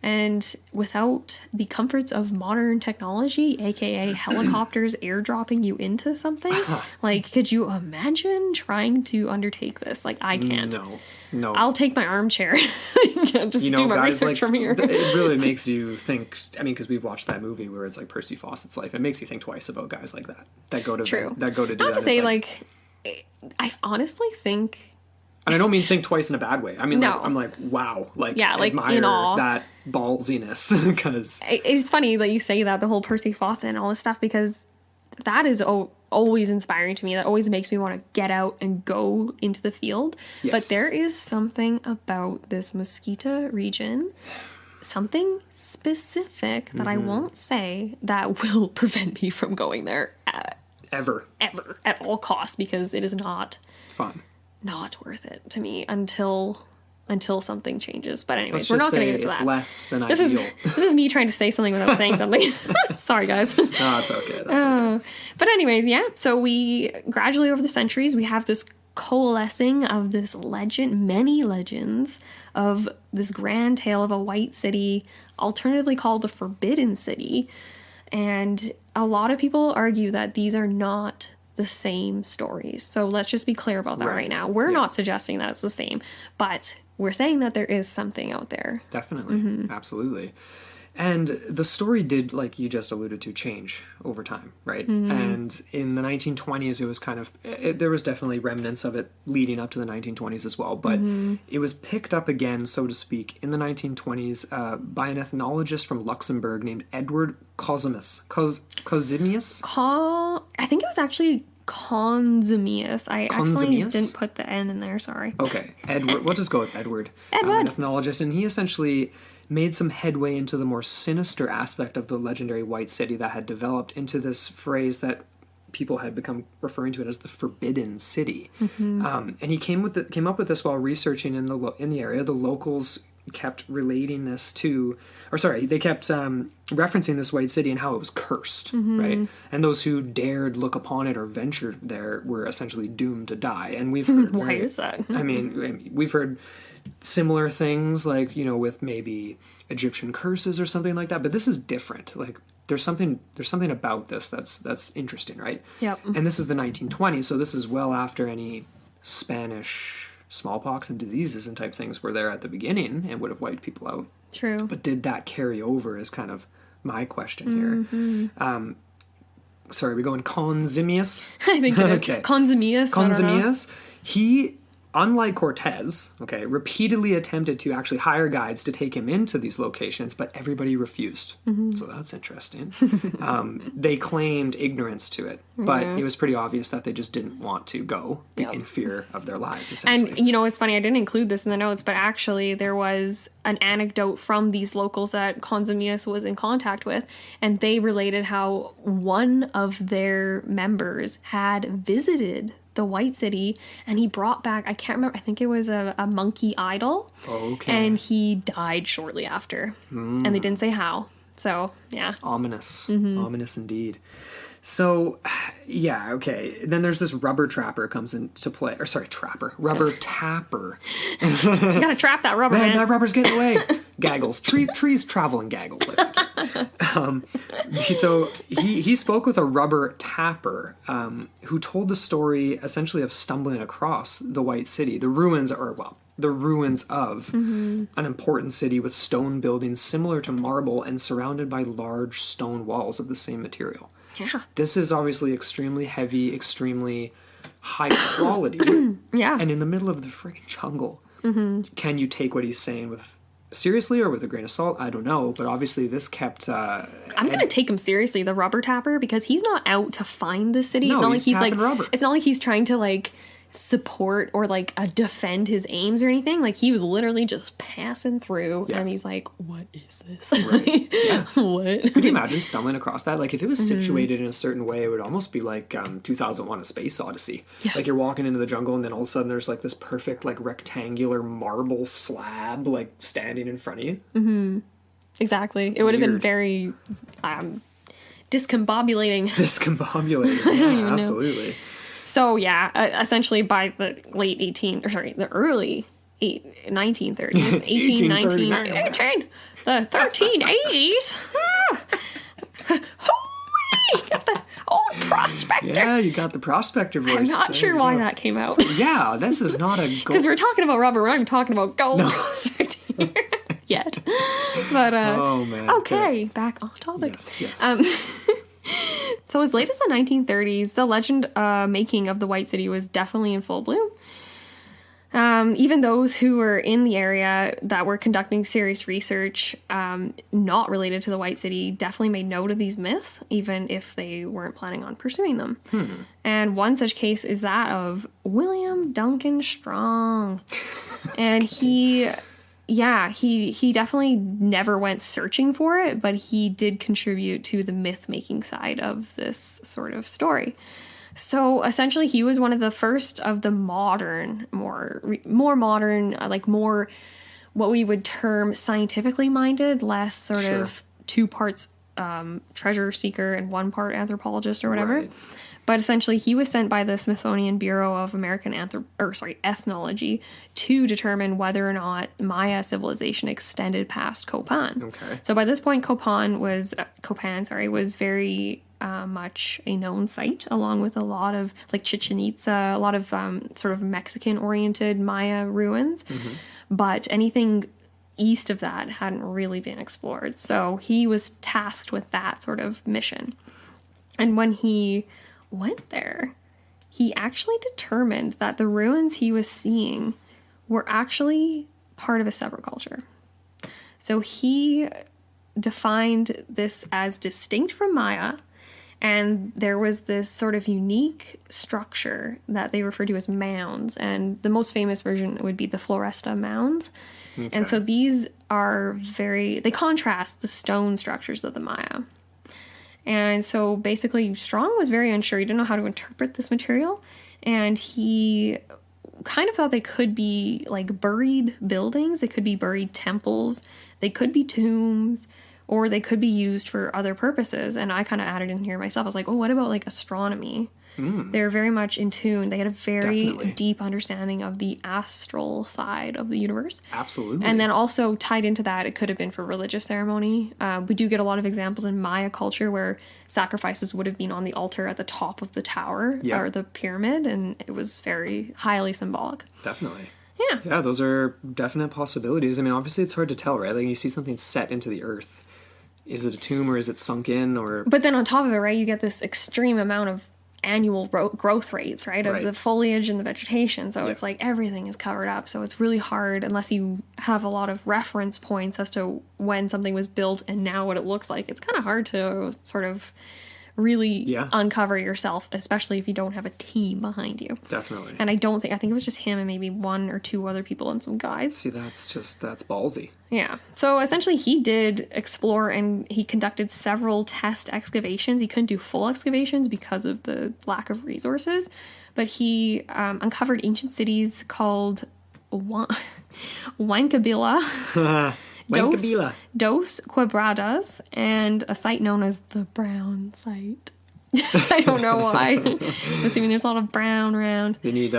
And without the comforts of modern technology, aka helicopters airdropping you into something, like, could you imagine trying to undertake this? Like, I can't. No. I'll take my armchair. Just do my guys, research like, from here. It really makes you think. I mean, because we've watched that movie where it's like Percy Fawcett's life. It makes you think twice about guys like that. That go to True. That go to do Not that. to say, like, I honestly think. And I don't mean think twice in a bad way. I mean, No. like, I'm like, wow, like, Yeah, like, admire in awe. that ballsiness, because It's funny that you say that, the whole Percy Fawcett and all this stuff, because that is always inspiring to me. That always makes me want to get out and go into the field. Yes. But there is something about this Mesquite region, something specific that I won't say, that will prevent me from going there ever at all costs, because it is not fun. worth it to me until something changes. But anyways, Let's we're just not going to say get into it's that. less than This ideal. is me trying to say something without saying something. Sorry, guys. No, it's okay. That's okay. But anyways, yeah. So we gradually over the centuries, we have this coalescing of this legend, many legends of this grand tale of a white city, alternatively called the Forbidden City. And a lot of people argue that these are not the same stories. So let's just be clear about that right now. We're not suggesting that it's the same, but we're saying that there is something out there. Definitely. Absolutely. And the story did, like you just alluded to, change over time, right? And in the 1920s, it was kind of, there was definitely remnants of it leading up to the 1920s as well, but it was picked up again, so to speak, in the 1920s by an ethnologist from Luxembourg named Edward Cosimius. Cosimius? I think it was actually Consimius. I actually Consimius? didn't put the N in there, sorry. Okay, Edward. We'll just go with Edward. Edward. An ethnologist, and he essentially made some headway into the more sinister aspect of the legendary White City that had developed into this phrase that people had become referring to it as the Forbidden City. And he came up with this while researching in the area. The locals kept relating this to, they kept referencing this White City and how it was cursed, right? And those who dared look upon it or venture there were essentially doomed to die. And we've heard, Why is that? I mean, we've heard similar things, like, you know, with maybe Egyptian curses or something like that, but this is different. Like, there's something about this that's interesting, right? Yep. And this is the 1920s, so this is well after any Spanish smallpox and diseases and type things were there at the beginning and would have wiped people out. True. But did that carry over is kind of my question here. Sorry, we going Consimius? I think it is. Okay. Consimius. Consimius, he, unlike Cortez, repeatedly attempted to actually hire guides to take him into these locations, but everybody refused. So that's interesting. They claimed ignorance to it, but it was pretty obvious that they just didn't want to go in fear of their lives, essentially. And, you know, it's funny, I didn't include this in the notes, but actually there was an anecdote from these locals that Consimius was in contact with, and they related how one of their members had visited the White City, and he brought back, I can't remember, I think it was a monkey idol. Okay. And he died shortly after. And they didn't say how. So, yeah. Ominous. Ominous indeed. So, yeah, okay. Then there's this rubber trapper comes into play. Or sorry, rubber tapper. You gotta trap that rubber, man. That rubber's getting away. Gaggles. Trees travel in gaggles, I think. So he spoke with a rubber tapper who told the story essentially of stumbling across the White City, the ruins of an important city with stone buildings similar to marble and surrounded by large stone walls of the same material. Yeah. This is obviously extremely heavy, extremely high quality. Yeah. And in the middle of the friggin' jungle. Can you take what he's saying with seriously or with a grain of salt? I don't know, but obviously this kept I'm gonna take him seriously, the rubber tapper, because he's not out to find the city. No, It's not he's like he's like tapping rubber. it's not like he's trying to like support or like defend his aims or anything. Like he was literally just passing through and he's like, what is this? Right. Yeah. What? Could you imagine stumbling across that? Like if it was situated in a certain way, it would almost be like 2001 A Space Odyssey. Yeah. Like you're walking into the jungle and then all of a sudden there's like this perfect like rectangular marble slab like standing in front of you. Mm-hmm. Exactly. It would have been Weird. very discombobulating. Discombobulating. Yeah, absolutely. So yeah, essentially by the the early 1930s, 1819, the 1380s. Got the old prospector. Yeah, you got the prospector voice. I'm not sure why that came out. Yeah, this is not a gold. Because we're talking about rubber, we're not even talking about gold prospecting here yet. But oh man. Okay, back on topic. Yes. So as late as the 1930s, the legend making of the White City was definitely in full bloom. Even those who were in the area that were conducting serious research, not related to the White City, definitely made note of these myths, even if they weren't planning on pursuing them. And one such case is that of William Duncan Strong. And he definitely never went searching for it, but he did contribute to the myth-making side of this sort of story. So essentially, he was one of the first of the modern, more modern, like more what we would term scientifically minded, less sort of 2 parts treasure seeker and 1 part anthropologist or whatever. Right. But essentially, he was sent by the Smithsonian Bureau of American Ethnology to determine whether or not Maya civilization extended past Copan. Okay. So by this point, Copan was very much a known site, along with a lot of like Chichen Itza, a lot of sort of Mexican-oriented Maya ruins. But anything east of that hadn't really been explored. So he was tasked with that sort of mission. And when he went there, he actually determined that the ruins he was seeing were actually part of a separate culture. So he defined this as distinct from Maya, and there was this sort of unique structure that they refer to as mounds, and the most famous version would be the Floresta mounds. Okay. And so these are they contrast the stone structures of the Maya. And so basically Strong was very unsure. He didn't know how to interpret this material, and he kind of thought they could be like buried buildings, they could be buried temples, they could be tombs, or they could be used for other purposes. And I kind of added in here myself. I was like, oh, what about like astronomy? They're very much in tune. They had a very deep understanding of the astral side of the universe. Absolutely. And then also tied into that, it could have been for religious ceremony. We do get a lot of examples in Maya culture where sacrifices would have been on the altar at the top of the tower or the pyramid, and it was very highly symbolic. Definitely. Yeah. Yeah, those are definite possibilities. I mean, obviously it's hard to tell, right? Like you see something set into the earth. Is it a tomb or is it sunk in? Or But then on top of it, right, you get this extreme amount of annual growth rates, right, of the foliage and the vegetation. So it's like everything is covered up. So it's really hard unless you have a lot of reference points as to when something was built and now what it looks like. It's kind of hard to sort of really uncover yourself, especially if you don't have a team behind you. Definitely. And I think it was just him and maybe 1 or 2 other people and some guides. See, that's ballsy. Yeah. So essentially he did explore, and he conducted several test excavations. He couldn't do full excavations because of the lack of resources, but he uncovered ancient cities called Huancavelica, Dos Quebradas, and a site known as the Brown Site. I don't know why. I'm assuming there's a lot of brown around. They need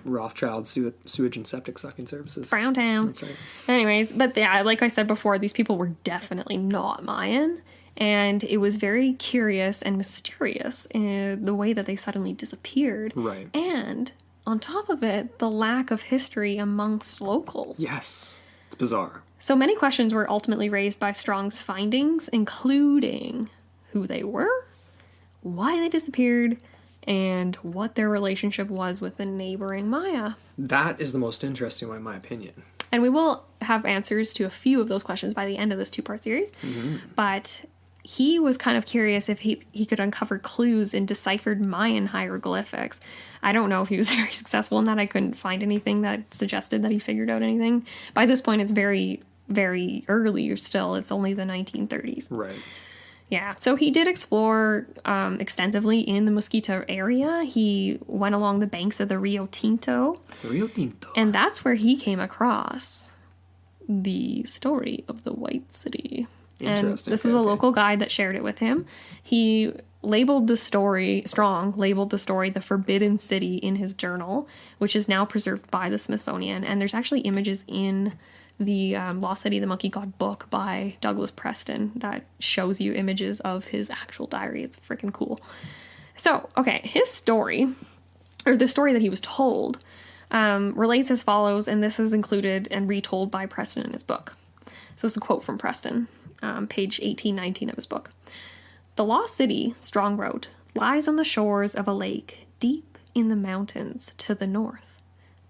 Rothschild sewage and septic sucking services. Brown Town. That's right. Anyways, but yeah, like I said before, these people were definitely not Mayan. And it was very curious and mysterious in the way that they suddenly disappeared. Right. And on top of it, the lack of history amongst locals. Yes. It's bizarre. So many questions were ultimately raised by Strong's findings, including who they were, why they disappeared, and what their relationship was with the neighboring Maya. That is the most interesting one, in my opinion. And we will have answers to a few of those questions by the end of this 2-part series. But he was kind of curious if he could uncover clues in deciphered Mayan hieroglyphics. I don't know if he was very successful in that. I couldn't find anything that suggested that he figured out anything. By this point, it's very, very early still. It's only the 1930s. Right. Yeah, so he did explore extensively in the Mosquito area. He went along the banks of the Rio Tinto. Rio Tinto. And that's where he came across the story of the White City. And this was a local guide that shared it with him. He labeled the story the Forbidden City in his journal, which is now preserved by the Smithsonian. And there's actually images in the Lost City, the Monkey God book by Douglas Preston that shows you images of his actual diary. It's freaking cool. So, okay, his story, or the story that he was told, relates as follows, and this is included and retold by Preston in his book. So this is a quote from Preston, page 1819 of his book. The Lost City, Strong wrote, lies on the shores of a lake deep in the mountains to the north.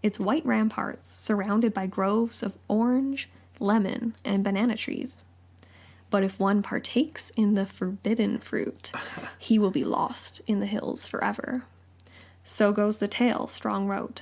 Its white ramparts surrounded by groves of orange, lemon, and banana trees. But if one partakes in the forbidden fruit, he will be lost in the hills forever. So goes the tale, Strong wrote.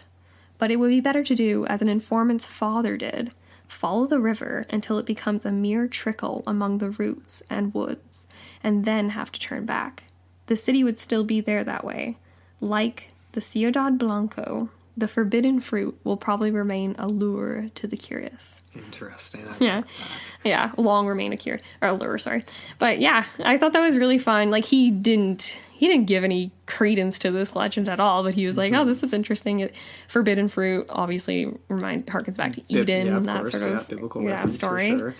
But it would be better to do as an informant's father did, follow the river until it becomes a mere trickle among the roots and woods, and then have to turn back. The city would still be there that way. Like the Ciudad Blanco, the forbidden fruit will probably remain a lure to the curious. Interesting. Yeah, long remain a lure, sorry. But yeah, I thought that was really fun. Like, he didn't give any credence to this legend at all, but he was like, oh, this is interesting. Forbidden fruit obviously harkens back to Eden and that sort of biblical reference story. For sure.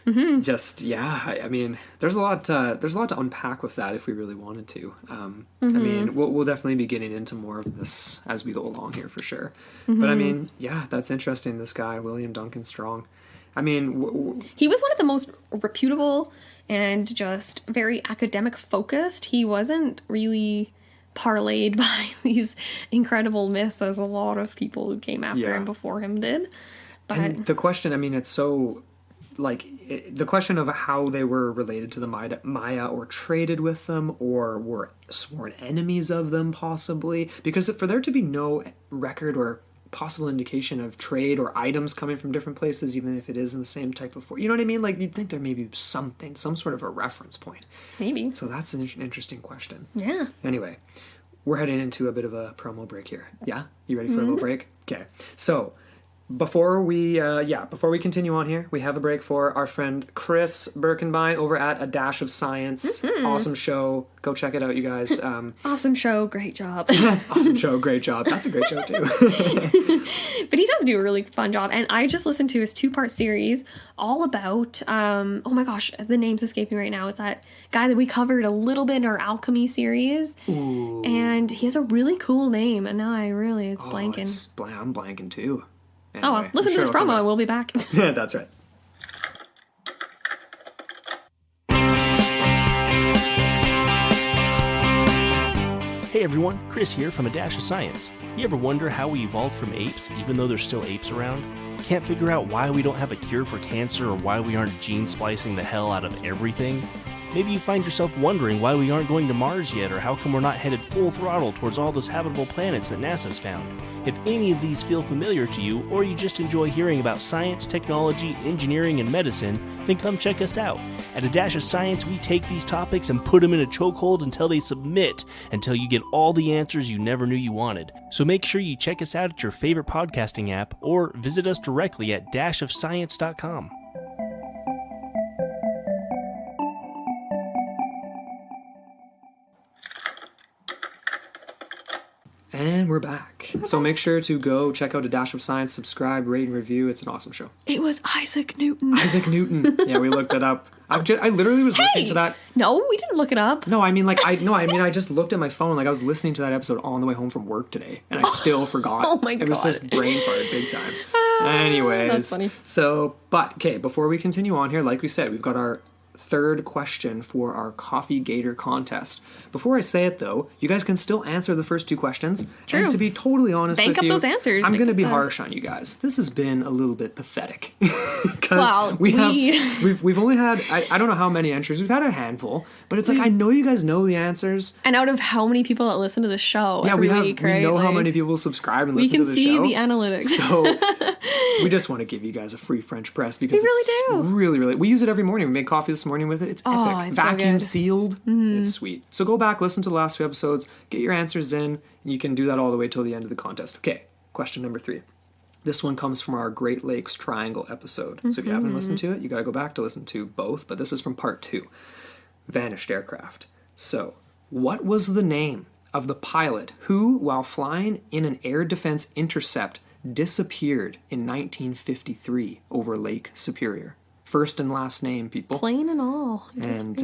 I mean, there's a lot to unpack with that if we really wanted to. I mean, we'll definitely be getting into more of this as we go along here for sure. But I mean, yeah, that's interesting. This guy, William Duncan Strong. I mean, he was one of the most reputable and just very academic focused. He wasn't really parlayed by these incredible myths as a lot of people who came after him before him did. But and the question, I mean, it's so the question of how they were related to the Maya or traded with them or were sworn enemies of them possibly, because for there to be no record or possible indication of trade or items coming from different places, even if it is in the same type of you know what I mean? Like, you'd think there may be some sort of a reference point. Maybe. So that's an interesting question. Yeah. Anyway, we're heading into a bit of a promo break here. Yeah? You ready for a little break? Okay. So, before we continue on here, we have a break for our friend Chris Birkenbein over at A Dash of Science. Awesome show. Go check it out, you guys. Awesome show. Great job. Awesome show. Great job. That's a great show, too. But he does do a really fun job. And I just listened to his 2-part series all about, oh my gosh, the name's escaping right now. It's that guy that we covered a little bit in our alchemy series. Ooh. And he has a really cool name. And now it's blanking. I'm blanking, too. Anyway, oh, well, listen to this promo and we'll be back. Yeah, that's right. Hey everyone, Chris here from A Dash of Science. You ever wonder how we evolved from apes, even though there's still apes around? Can't figure out why we don't have a cure for cancer or why we aren't gene splicing the hell out of everything? Maybe you find yourself wondering why we aren't going to Mars yet, or how come we're not headed full throttle towards all those habitable planets that NASA's found. If any of these feel familiar to you, or you just enjoy hearing about science, technology, engineering, and medicine, then come check us out. At A Dash of Science, we take these topics and put them in a chokehold until they submit, until you get all the answers you never knew you wanted. So make sure you check us out at your favorite podcasting app, or visit us directly at dashofscience.com. And we're back. So make sure to go check out A Dash of Science, subscribe, rate, and review. It's an awesome show. It was Isaac Newton. Isaac Newton. Yeah, we looked it up. I literally was listening to that. No, we didn't look it up. No, I mean, I just looked at my phone. Like, I was listening to that episode on the way home from work today, and I still forgot. Oh my God. It was just brain fart big time. Anyways. That's funny. So, but, okay, before we continue on here, like we said, we've got our third question for our Coffee Gator contest. Before I say it, though, you guys can still answer the first two questions. True. And to be totally honest Bank with up you, those answers. I'm Bank going to up be the- harsh on you guys. This has been a little bit pathetic. Well, we've only had, I don't know how many entries. We've had a handful, but it's like, I know you guys know the answers. And out of how many people that listen to the show every week, right? We know how Like, many people subscribe and we listen can to the see show. the analytics. So we just want to give you guys a free French press because We really it's do. really, we use it every morning. We made coffee this morning with it. It's Oh, epic. it's so Vacuum good. sealed. It's sweet. So go back, listen to the last two episodes, get your answers in, and you can do that all the way till the end of the contest. Okay, question number 3. This one comes from our Great Lakes Triangle episode. So if you haven't listened to it, you got to go back to listen to both, but this is from part 2. Vanished aircraft. So, what was the name of the pilot who, while flying in an air defense intercept, disappeared in 1953 over Lake Superior? First and last name, people. Plain and all. And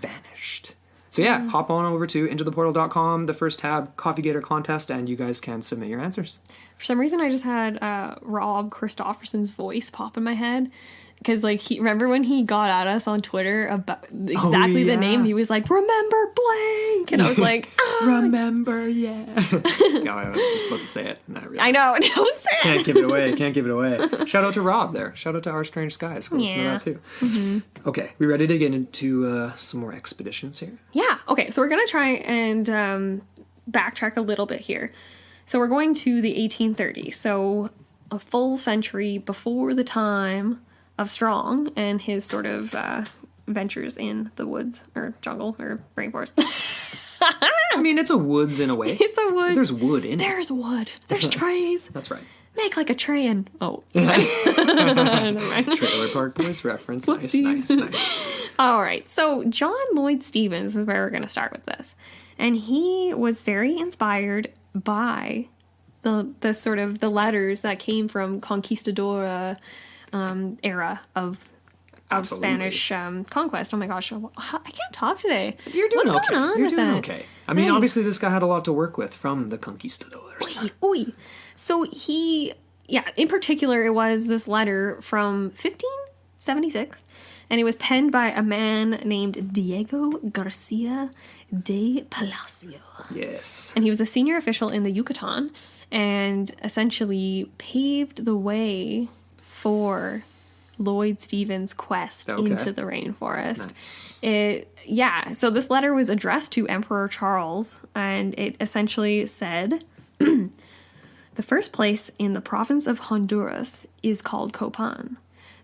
vanished. So yeah, hop on over to intotheportal.com, the first tab, Coffee Gator contest, and you guys can submit your answers. For some reason, I just had Rob Christofferson's voice pop in my head. Because, like, remember when he got at us on Twitter about exactly the name? He was like, remember blank! And I was like, Remember, yeah. No, I was just about to say it. And I know, don't say it! Can't give it away. Shout out to Rob there. Shout out to Our Strange Skies. Go listen to that too. Mm-hmm. Okay, we ready to get into some more expeditions here? Yeah, okay, so we're going to try and backtrack a little bit here. So we're going to the 1830s, so a full century before the time of Strong and his sort of ventures in the woods or jungle or rainforest. I mean, it's a woods in a way. It's a wood. There's wood in it. There's wood. There's trees. That's right. Make like a train. Oh. Trailer Park Boys reference. Nice. All right. So John Lloyd Stephens is where we're going to start with this. And he was very inspired by the sort of the letters that came from conquistador era of Absolutely. Spanish conquest. Oh my gosh, I can't talk today. You're doing What's okay. going on You're with doing that? okay. I mean, Hey. obviously this guy had a lot to work with from the conquistadors. Oy. So in particular, it was this letter from 1576, and it was penned by a man named Diego Garcia de Palacio. Yes. And he was a senior official in the Yucatan and essentially paved the way for Lloyd Stephens' quest into the rainforest. Nice. So this letter was addressed to Emperor Charles, and it essentially said, the first place in the province of Honduras is called Copan.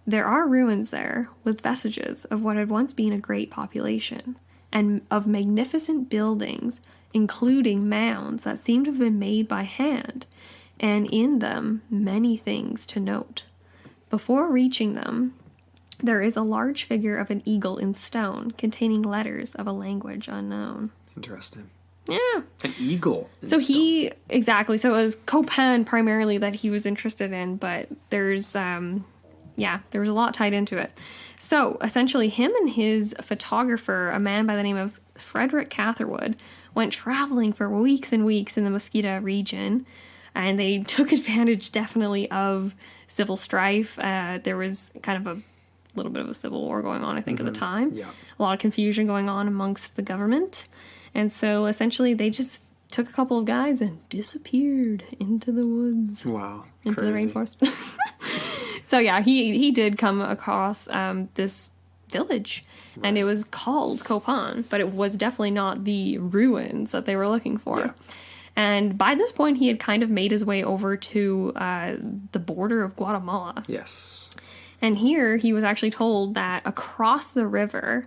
There are ruins there with vestiges of what had once been a great population, and of magnificent buildings, including mounds that seem to have been made by hand, and in them many things to note. Before reaching them, there is a large figure of an eagle in stone containing letters of a language unknown. Interesting. Yeah. An eagle. So exactly. So it was Copan primarily that he was interested in, but there was a lot tied into it. So essentially him and his photographer, a man by the name of Frederick Catherwood, went traveling for weeks and weeks in the Mosquita region, and they took advantage definitely of civil strife. There was kind of a little bit of a civil war going on, I think, at the time. Yeah. A lot of confusion going on amongst the government. And so essentially they just took a couple of guys and disappeared into the woods. Wow. Into Crazy. the rainforest. So yeah, he did come across this village, and it was called Copan, but it was definitely not the ruins that they were looking for. Yeah. And by this point, he had kind of made his way over to the border of Guatemala. Yes. And here he was actually told that across the river,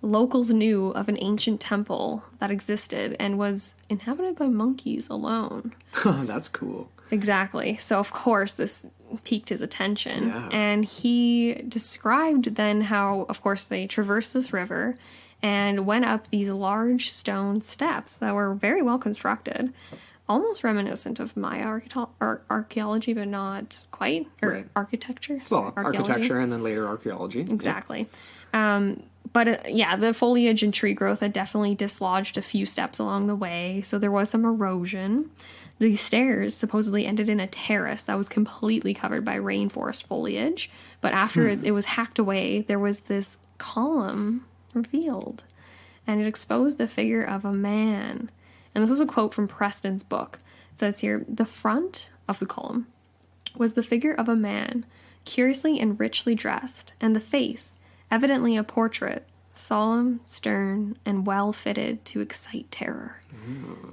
locals knew of an ancient temple that existed and was inhabited by monkeys alone. That's cool. Exactly. So, of course, this piqued his attention. Yeah. And he described then how, of course, they traversed this river and went up these large stone steps that were very well constructed, almost reminiscent of Maya archaeology, but not quite. Or Right. architecture. Well, Archaeology. architecture and then later archaeology. Exactly. But the foliage and tree growth had definitely dislodged a few steps along the way, so there was some erosion. These stairs supposedly ended in a terrace that was completely covered by rainforest foliage. But after it was hacked away, there was this column revealed. And it exposed the figure of a man. And this was a quote from Preston's book. It says here, the front of the column was the figure of a man, curiously and richly dressed, and the face, evidently a portrait, solemn, stern, and well fitted to excite terror.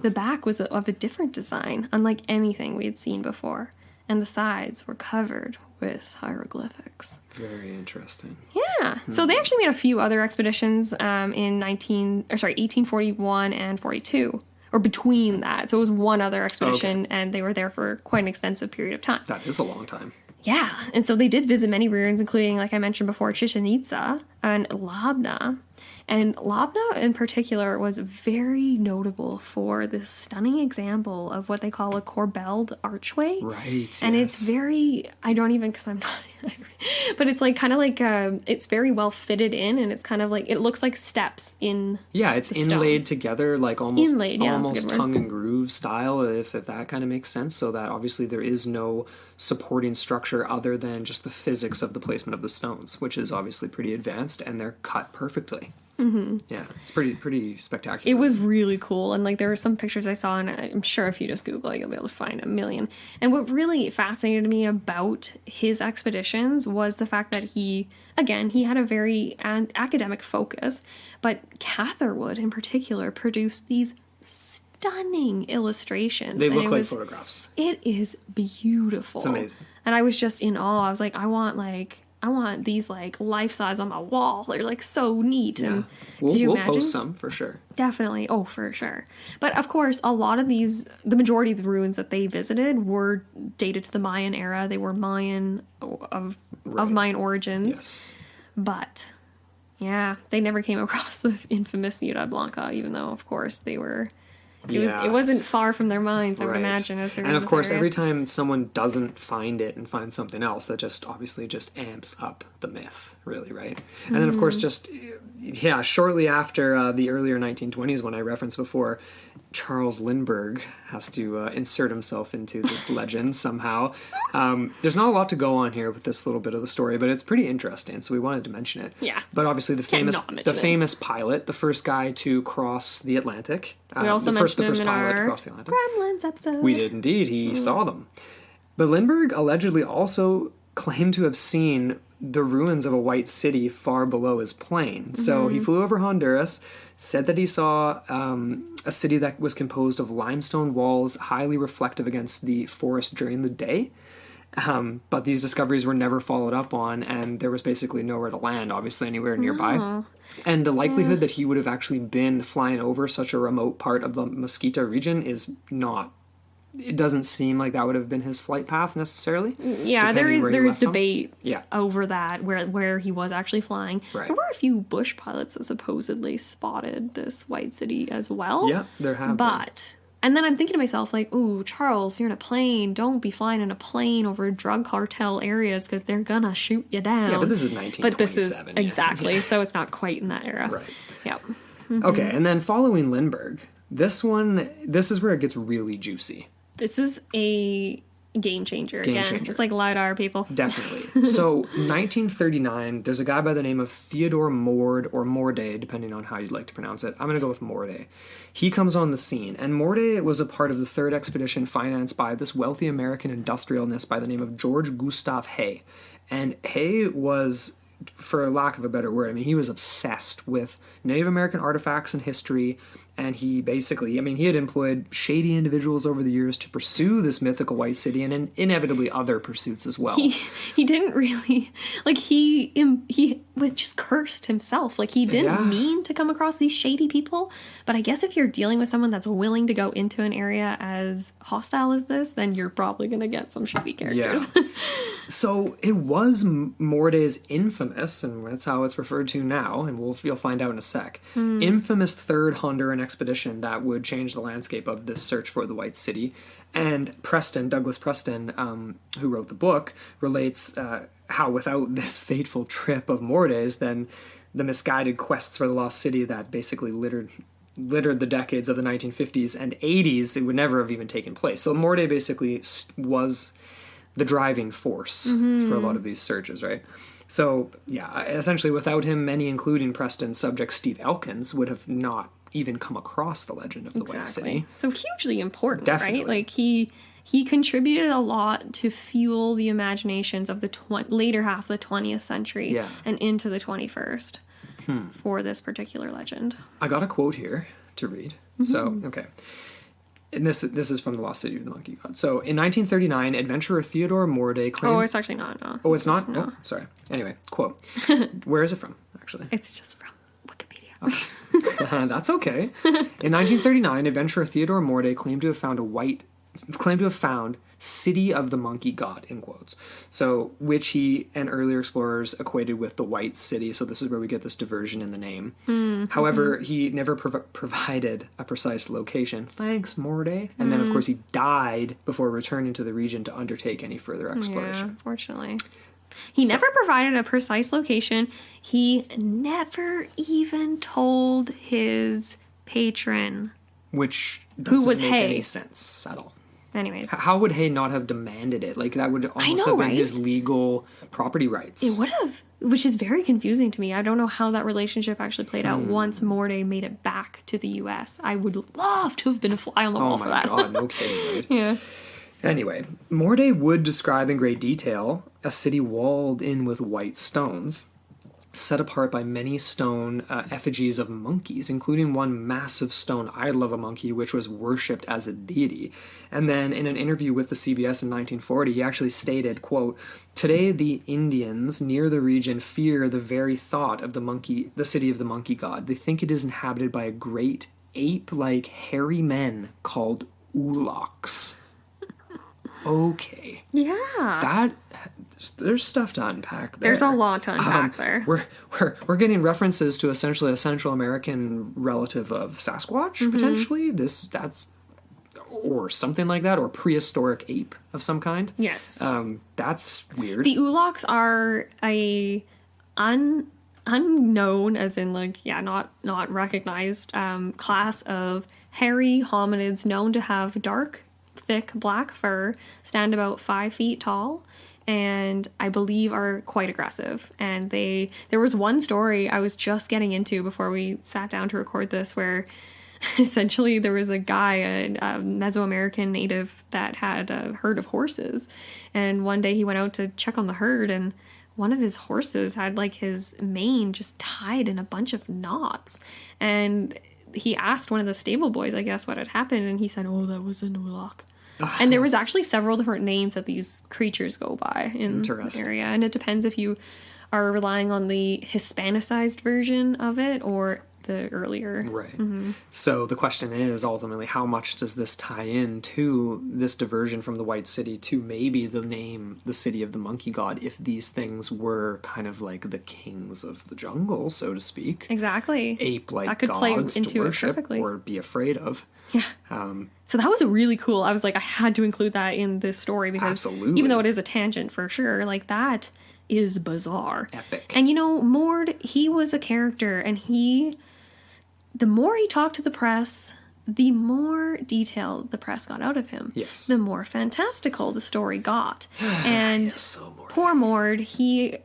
The back was of a different design, unlike anything we had seen before, and the sides were covered with hieroglyphics. Very interesting. Yeah. So they actually made a few other expeditions in 1841 and 42, or between that. So it was one other expedition, and they were there for quite an extensive period of time. That is a long time. Yeah, and so they did visit many ruins, including, like I mentioned before, Chichen Itza and Labna. And Labna, in particular, was very notable for this stunning example of what they call a corbelled archway. Right, and it's very, I don't even, because I'm not, but it's like kind of like, it's very well fitted in, and it's kind of like, it looks like steps in it's the inlaid stone. Together, like almost, Inlaid, yeah, almost tongue and groove style, if that kind of makes sense, so that obviously there is no supporting structure other than just the physics of the placement of the stones, which is obviously pretty advanced, and they're cut perfectly. Mm-hmm. Yeah, it's pretty spectacular. It was really cool, and like there were some pictures I saw, and I'm sure if you just Google it, you'll be able to find a million. And what really fascinated me about his expeditions was the fact that he had a very academic focus, but Catherwood in particular produced these stunning illustrations. They look like photographs. It is beautiful. It's amazing. And I was just in awe. I was like, I want these like life size on my wall. They're like so neat. Yeah. And We'll post some for sure. Definitely. Oh, for sure. But of course, a lot of the majority of the ruins that they visited were dated to the Mayan era. They were Mayan of Mayan origins. Yes. But yeah, they never came across the infamous Ciudad Blanca, even though of course they were. It wasn't far from their minds, I would imagine, as they're in And of this course, area. every time someone doesn't find it and finds something else, that just obviously just amps up the myth, really, right? And then, of course, shortly after the earlier 1920s, when I referenced before, Charles Lindbergh has to insert himself into this legend somehow. There's not a lot to go on here with this little bit of the story, but it's pretty interesting, so we wanted to mention it. Yeah. But obviously, the famous pilot, the first guy to cross the Atlantic. We also mentioned him in our Atlantic. Gremlins episode. We did indeed. He saw them. But Lindbergh allegedly also claimed to have seen the ruins of a white city far below his plane. So he flew over Honduras, said that he saw a city that was composed of limestone walls, highly reflective against the forest during the day. But these discoveries were never followed up on, and there was basically nowhere to land, obviously, anywhere nearby. No. And the likelihood that he would have actually been flying over such a remote part of the Mesquita region is not... It doesn't seem like that would have been his flight path necessarily. Yeah, there is debate over that, where he was actually flying. Right. There were a few bush pilots that supposedly spotted this white city as well. Yeah, there have been. And then I'm thinking to myself, like, ooh, Charles, you're in a plane. Don't be flying in a plane over drug cartel areas because they're gonna shoot you down. Yeah, but this is 1927. But this is, exactly, so it's not quite in that era. Right. Yep. Mm-hmm. Okay, and then following Lindbergh, this is where it gets really juicy. This is a game changer again. It's like LiDAR, people. Definitely. So, 1939, there's a guy by the name of Theodore Mord, or Morday, depending on how you'd like to pronounce it. I'm going to go with Morday. He comes on the scene, and Morday was a part of the third expedition financed by this wealthy American industrialist by the name of George Gustav Hay. And Hay was, for lack of a better word, he was obsessed with Native American artifacts and history, and he basically, he had employed shady individuals over the years to pursue this mythical white city, and inevitably other pursuits as well. He didn't really, he was just cursed himself. Like, he didn't mean to come across these shady people, but I guess if you're dealing with someone that's willing to go into an area as hostile as this, then you're probably going to get some shady characters. Yeah. So it was Morday's infamous, and that's how it's referred to now, and you'll find out in a sec, infamous third Honduran expedition that would change the landscape of this search for the White City. And Douglas Preston, who wrote the book, relates how without this fateful trip of Morday's, then the misguided quests for the lost city that basically littered littered the decades of the 1950s and 80s, it would never have even taken place. So Morday basically was the driving force for a lot of these searches, right? So, yeah, essentially without him, many, including Preston's subject Steve Elkins, would have not even come across the legend of the White City. So hugely important, Definitely. right? Like, he contributed a lot to fuel the imaginations of the later half of the 20th century and into the 21st for this particular legend. I got a quote here to read. So, okay. And this is from The Lost City of the Monkey God. So, in 1939, adventurer Theodore Morday claimed... Oh, it's actually not, no. Oh, it's not? No. Oh, sorry. Anyway, quote. Where is it from, actually? It's just from Wikipedia. Okay. That's okay. In 1939, adventurer Theodore Morday claimed to have found City of the Monkey God, in quotes. So, which he and earlier explorers equated with the White City. So this is where we get this diversion in the name. However, he never provided a precise location. Thanks, Morday. And then, of course, he died before returning to the region to undertake any further exploration. Yeah, unfortunately. He never provided a precise location. He never even told his patron. Which doesn't was make Hay. any sense at all. Anyways. How would Hay not have demanded it? Like, that would almost have been his legal property rights. It would have, which is very confusing to me. I don't know how that relationship actually played out once Morday made it back to the U.S. I would love to have been a fly on the wall for that. Oh my god, no kidding, right? Yeah. Anyway, Morday would describe in great detail a city walled in with white stones, set apart by many stone effigies of monkeys, including one massive stone idol of a monkey which was worshipped as a deity. And then in an interview with the CBS in 1940, he actually stated, quote, "Today the Indians near the region fear the very thought of the city of the monkey god. They think it is inhabited by a great ape-like hairy men called oolaks." Okay. Yeah. There's stuff to unpack there. There's a lot to unpack there. We're getting references to essentially a Central American relative of Sasquatch, potentially. That's or something like that, or prehistoric ape of some kind. Yes. That's weird. The oolaks are a unknown, as in not recognized, class of hairy hominids known to have dark, thick black fur, stand about 5 feet tall, and I believe are quite aggressive. And there was one story I was just getting into before we sat down to record this, where essentially there was a guy, a Mesoamerican native, that had a herd of horses, and one day he went out to check on the herd, and one of his horses had like his mane just tied in a bunch of knots, and he asked one of the stable boys, I guess, what had happened, and he said, "Oh, that was a oolak." And there was actually several different names that these creatures go by in the area. And it depends if you are relying on the Hispanicized version of it or the earlier. Right. So the question is, ultimately, how much does this tie in to this diversion from the White City to maybe the name, the City of the Monkey God, if these things were kind of like the kings of the jungle, so to speak. Exactly. Ape-like that could gods play to into worship it perfectly. or be afraid of. Yeah. So that was really cool. I was like, I had to include that in this story because even though it is a tangent for sure, like that is bizarre. Epic. And Mord, he was a character, and the more he talked to the press, the more detail the press got out of him. Yes. The more fantastical the story got. And so poor Mord, he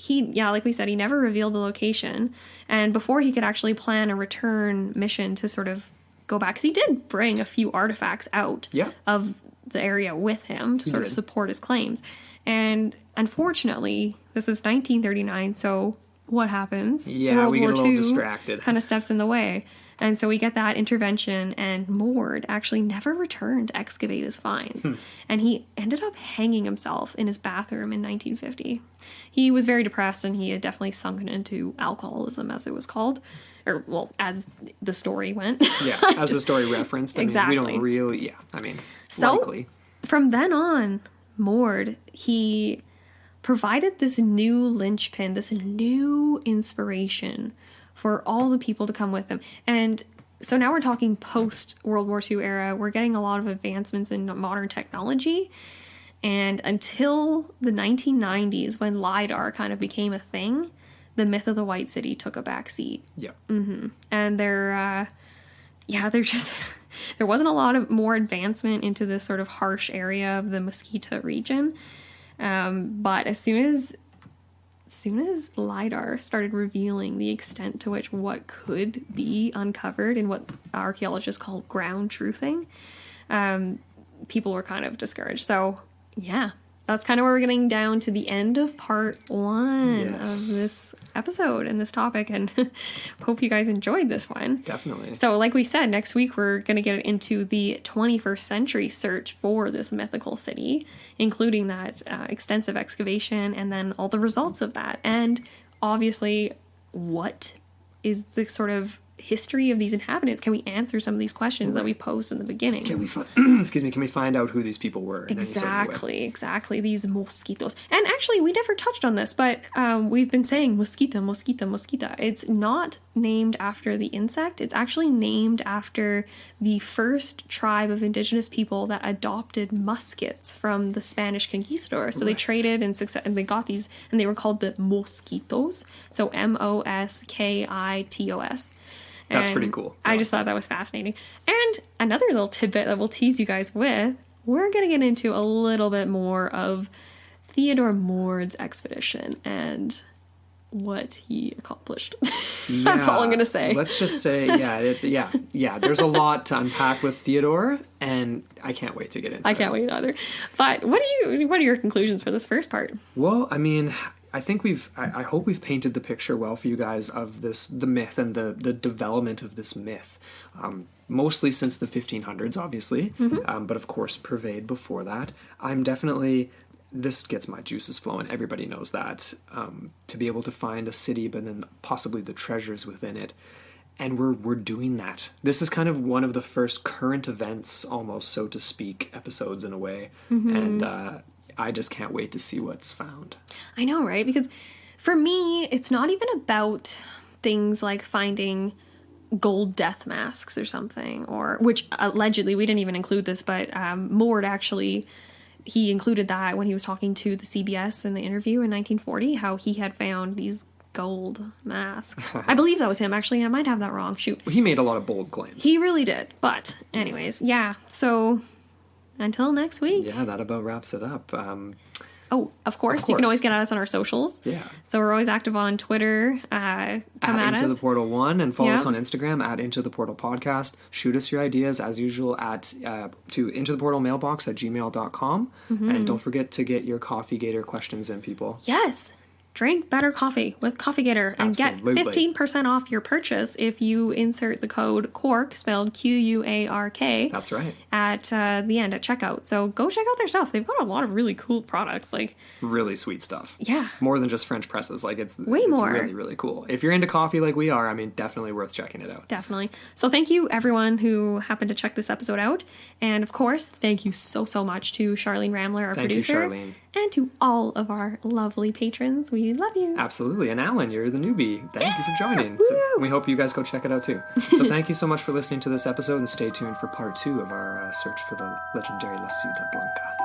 like we said, he never revealed the location. And before he could actually plan a return mission to sort of go back, because he did bring a few artifacts out of the area with him to sort of support his claims. And unfortunately, this is 1939, so what happens? Yeah, World we War get a little II distracted. kind of steps in the way. And so we get that intervention, and Mord actually never returned to excavate his finds. And he ended up hanging himself in his bathroom in 1950. He was very depressed, and he had definitely sunken into alcoholism, as it was called. Or, well, as the story went. Yeah, as the story referenced. Exactly. We don't really, so, likely. From then on, Mord, he provided this new linchpin, this new inspiration for all the people to come with him. And so now we're talking post-World War II era. We're getting a lot of advancements in modern technology. And until the 1990s, when LiDAR kind of became a thing, the myth of the White City took a back seat. Yeah. And there yeah, there wasn't a lot of more advancement into this sort of harsh area of the Mosquito region. But as soon as LiDAR started revealing the extent to which what could be uncovered in what archaeologists call ground truthing, people were kind of discouraged. So, yeah, that's kind of where we're getting down to the end of part 1 of this episode and this topic, and hope you guys enjoyed this one. Definitely. So, like we said, next week we're going to get into the 21st century search for this mythical city, including that extensive excavation and then all the results of that. And obviously, what is the sort of history of these inhabitants? Can we answer some of these questions that we posed in the beginning? Can we can we find out who these people were in exactly these mosquitos? And actually, we never touched on this, but we've been saying mosquita. It's not named after the insect. It's actually named after the first tribe of indigenous people that adopted muskets from the Spanish conquistadors. So they traded and they got these, and they were called the mosquitos. So Moskitos. That's pretty cool. I just thought that was fascinating. And another little tidbit that we'll tease you guys with, we're going to get into a little bit more of Theodore Moore's expedition and what he accomplished. That's all I'm going to say. Let's just say, there's a lot to unpack with Theodore, and I can't wait to get into it. I can't wait either. But what are your conclusions for this first part? Well, I mean, I think I hope we've painted the picture well for you guys of the myth and the development of this myth. Mostly since the 1500s, obviously, but of course pervade before that. This gets my juices flowing. Everybody knows that. To be able to find a city, but then possibly the treasures within it. And we're doing that. This is kind of one of the first current events, almost, so to speak, episodes in a way. And I just can't wait to see what's found. I know, right? Because for me, it's not even about things like finding gold death masks or something, or which allegedly, we didn't even include this, but Moore actually, he included that when he was talking to the CBS in the interview in 1940, how he had found these gold masks. I believe that was him. Actually, I might have that wrong. Shoot. He made a lot of bold claims. He really did. But anyways, yeah. So until next week. Yeah, that about wraps it up. Of course. You can always get at us on our socials. Yeah. So we're always active on Twitter. Come at us. Into the Portal 1, and follow us on Instagram at Into the Portal Podcast. Shoot us your ideas as usual to Into the Portal mailbox at gmail.com. And don't forget to get your Coffee Gator questions in, people. Yes. Drink better coffee with Coffee Gator and get 15% off your purchase if you insert the code QUARK, spelled QUARK. That's right. At the end, at checkout. So go check out their stuff. They've got a lot of really cool products. Like really sweet stuff. Yeah. More than just French presses. Like it's more. Really, really cool. If you're into coffee like we are, I mean, definitely worth checking it out. Definitely. So thank you everyone who happened to check this episode out. And of course, thank you so much to Charlene Ramler, our producer. Thank you, Charlene. And to all of our lovely patrons. We love you. Absolutely. And Alan, you're the newbie. Thank you for joining. So we hope you guys go check it out too. So thank you so much for listening to this episode, and stay tuned for part 2 of our search for the legendary La Ciudad Blanca.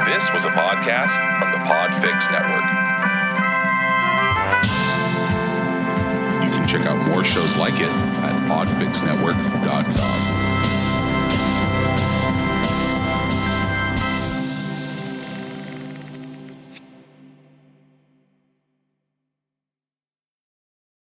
This was a podcast from the Podfix Network. You can check out more shows like it at podfixnetwork.com.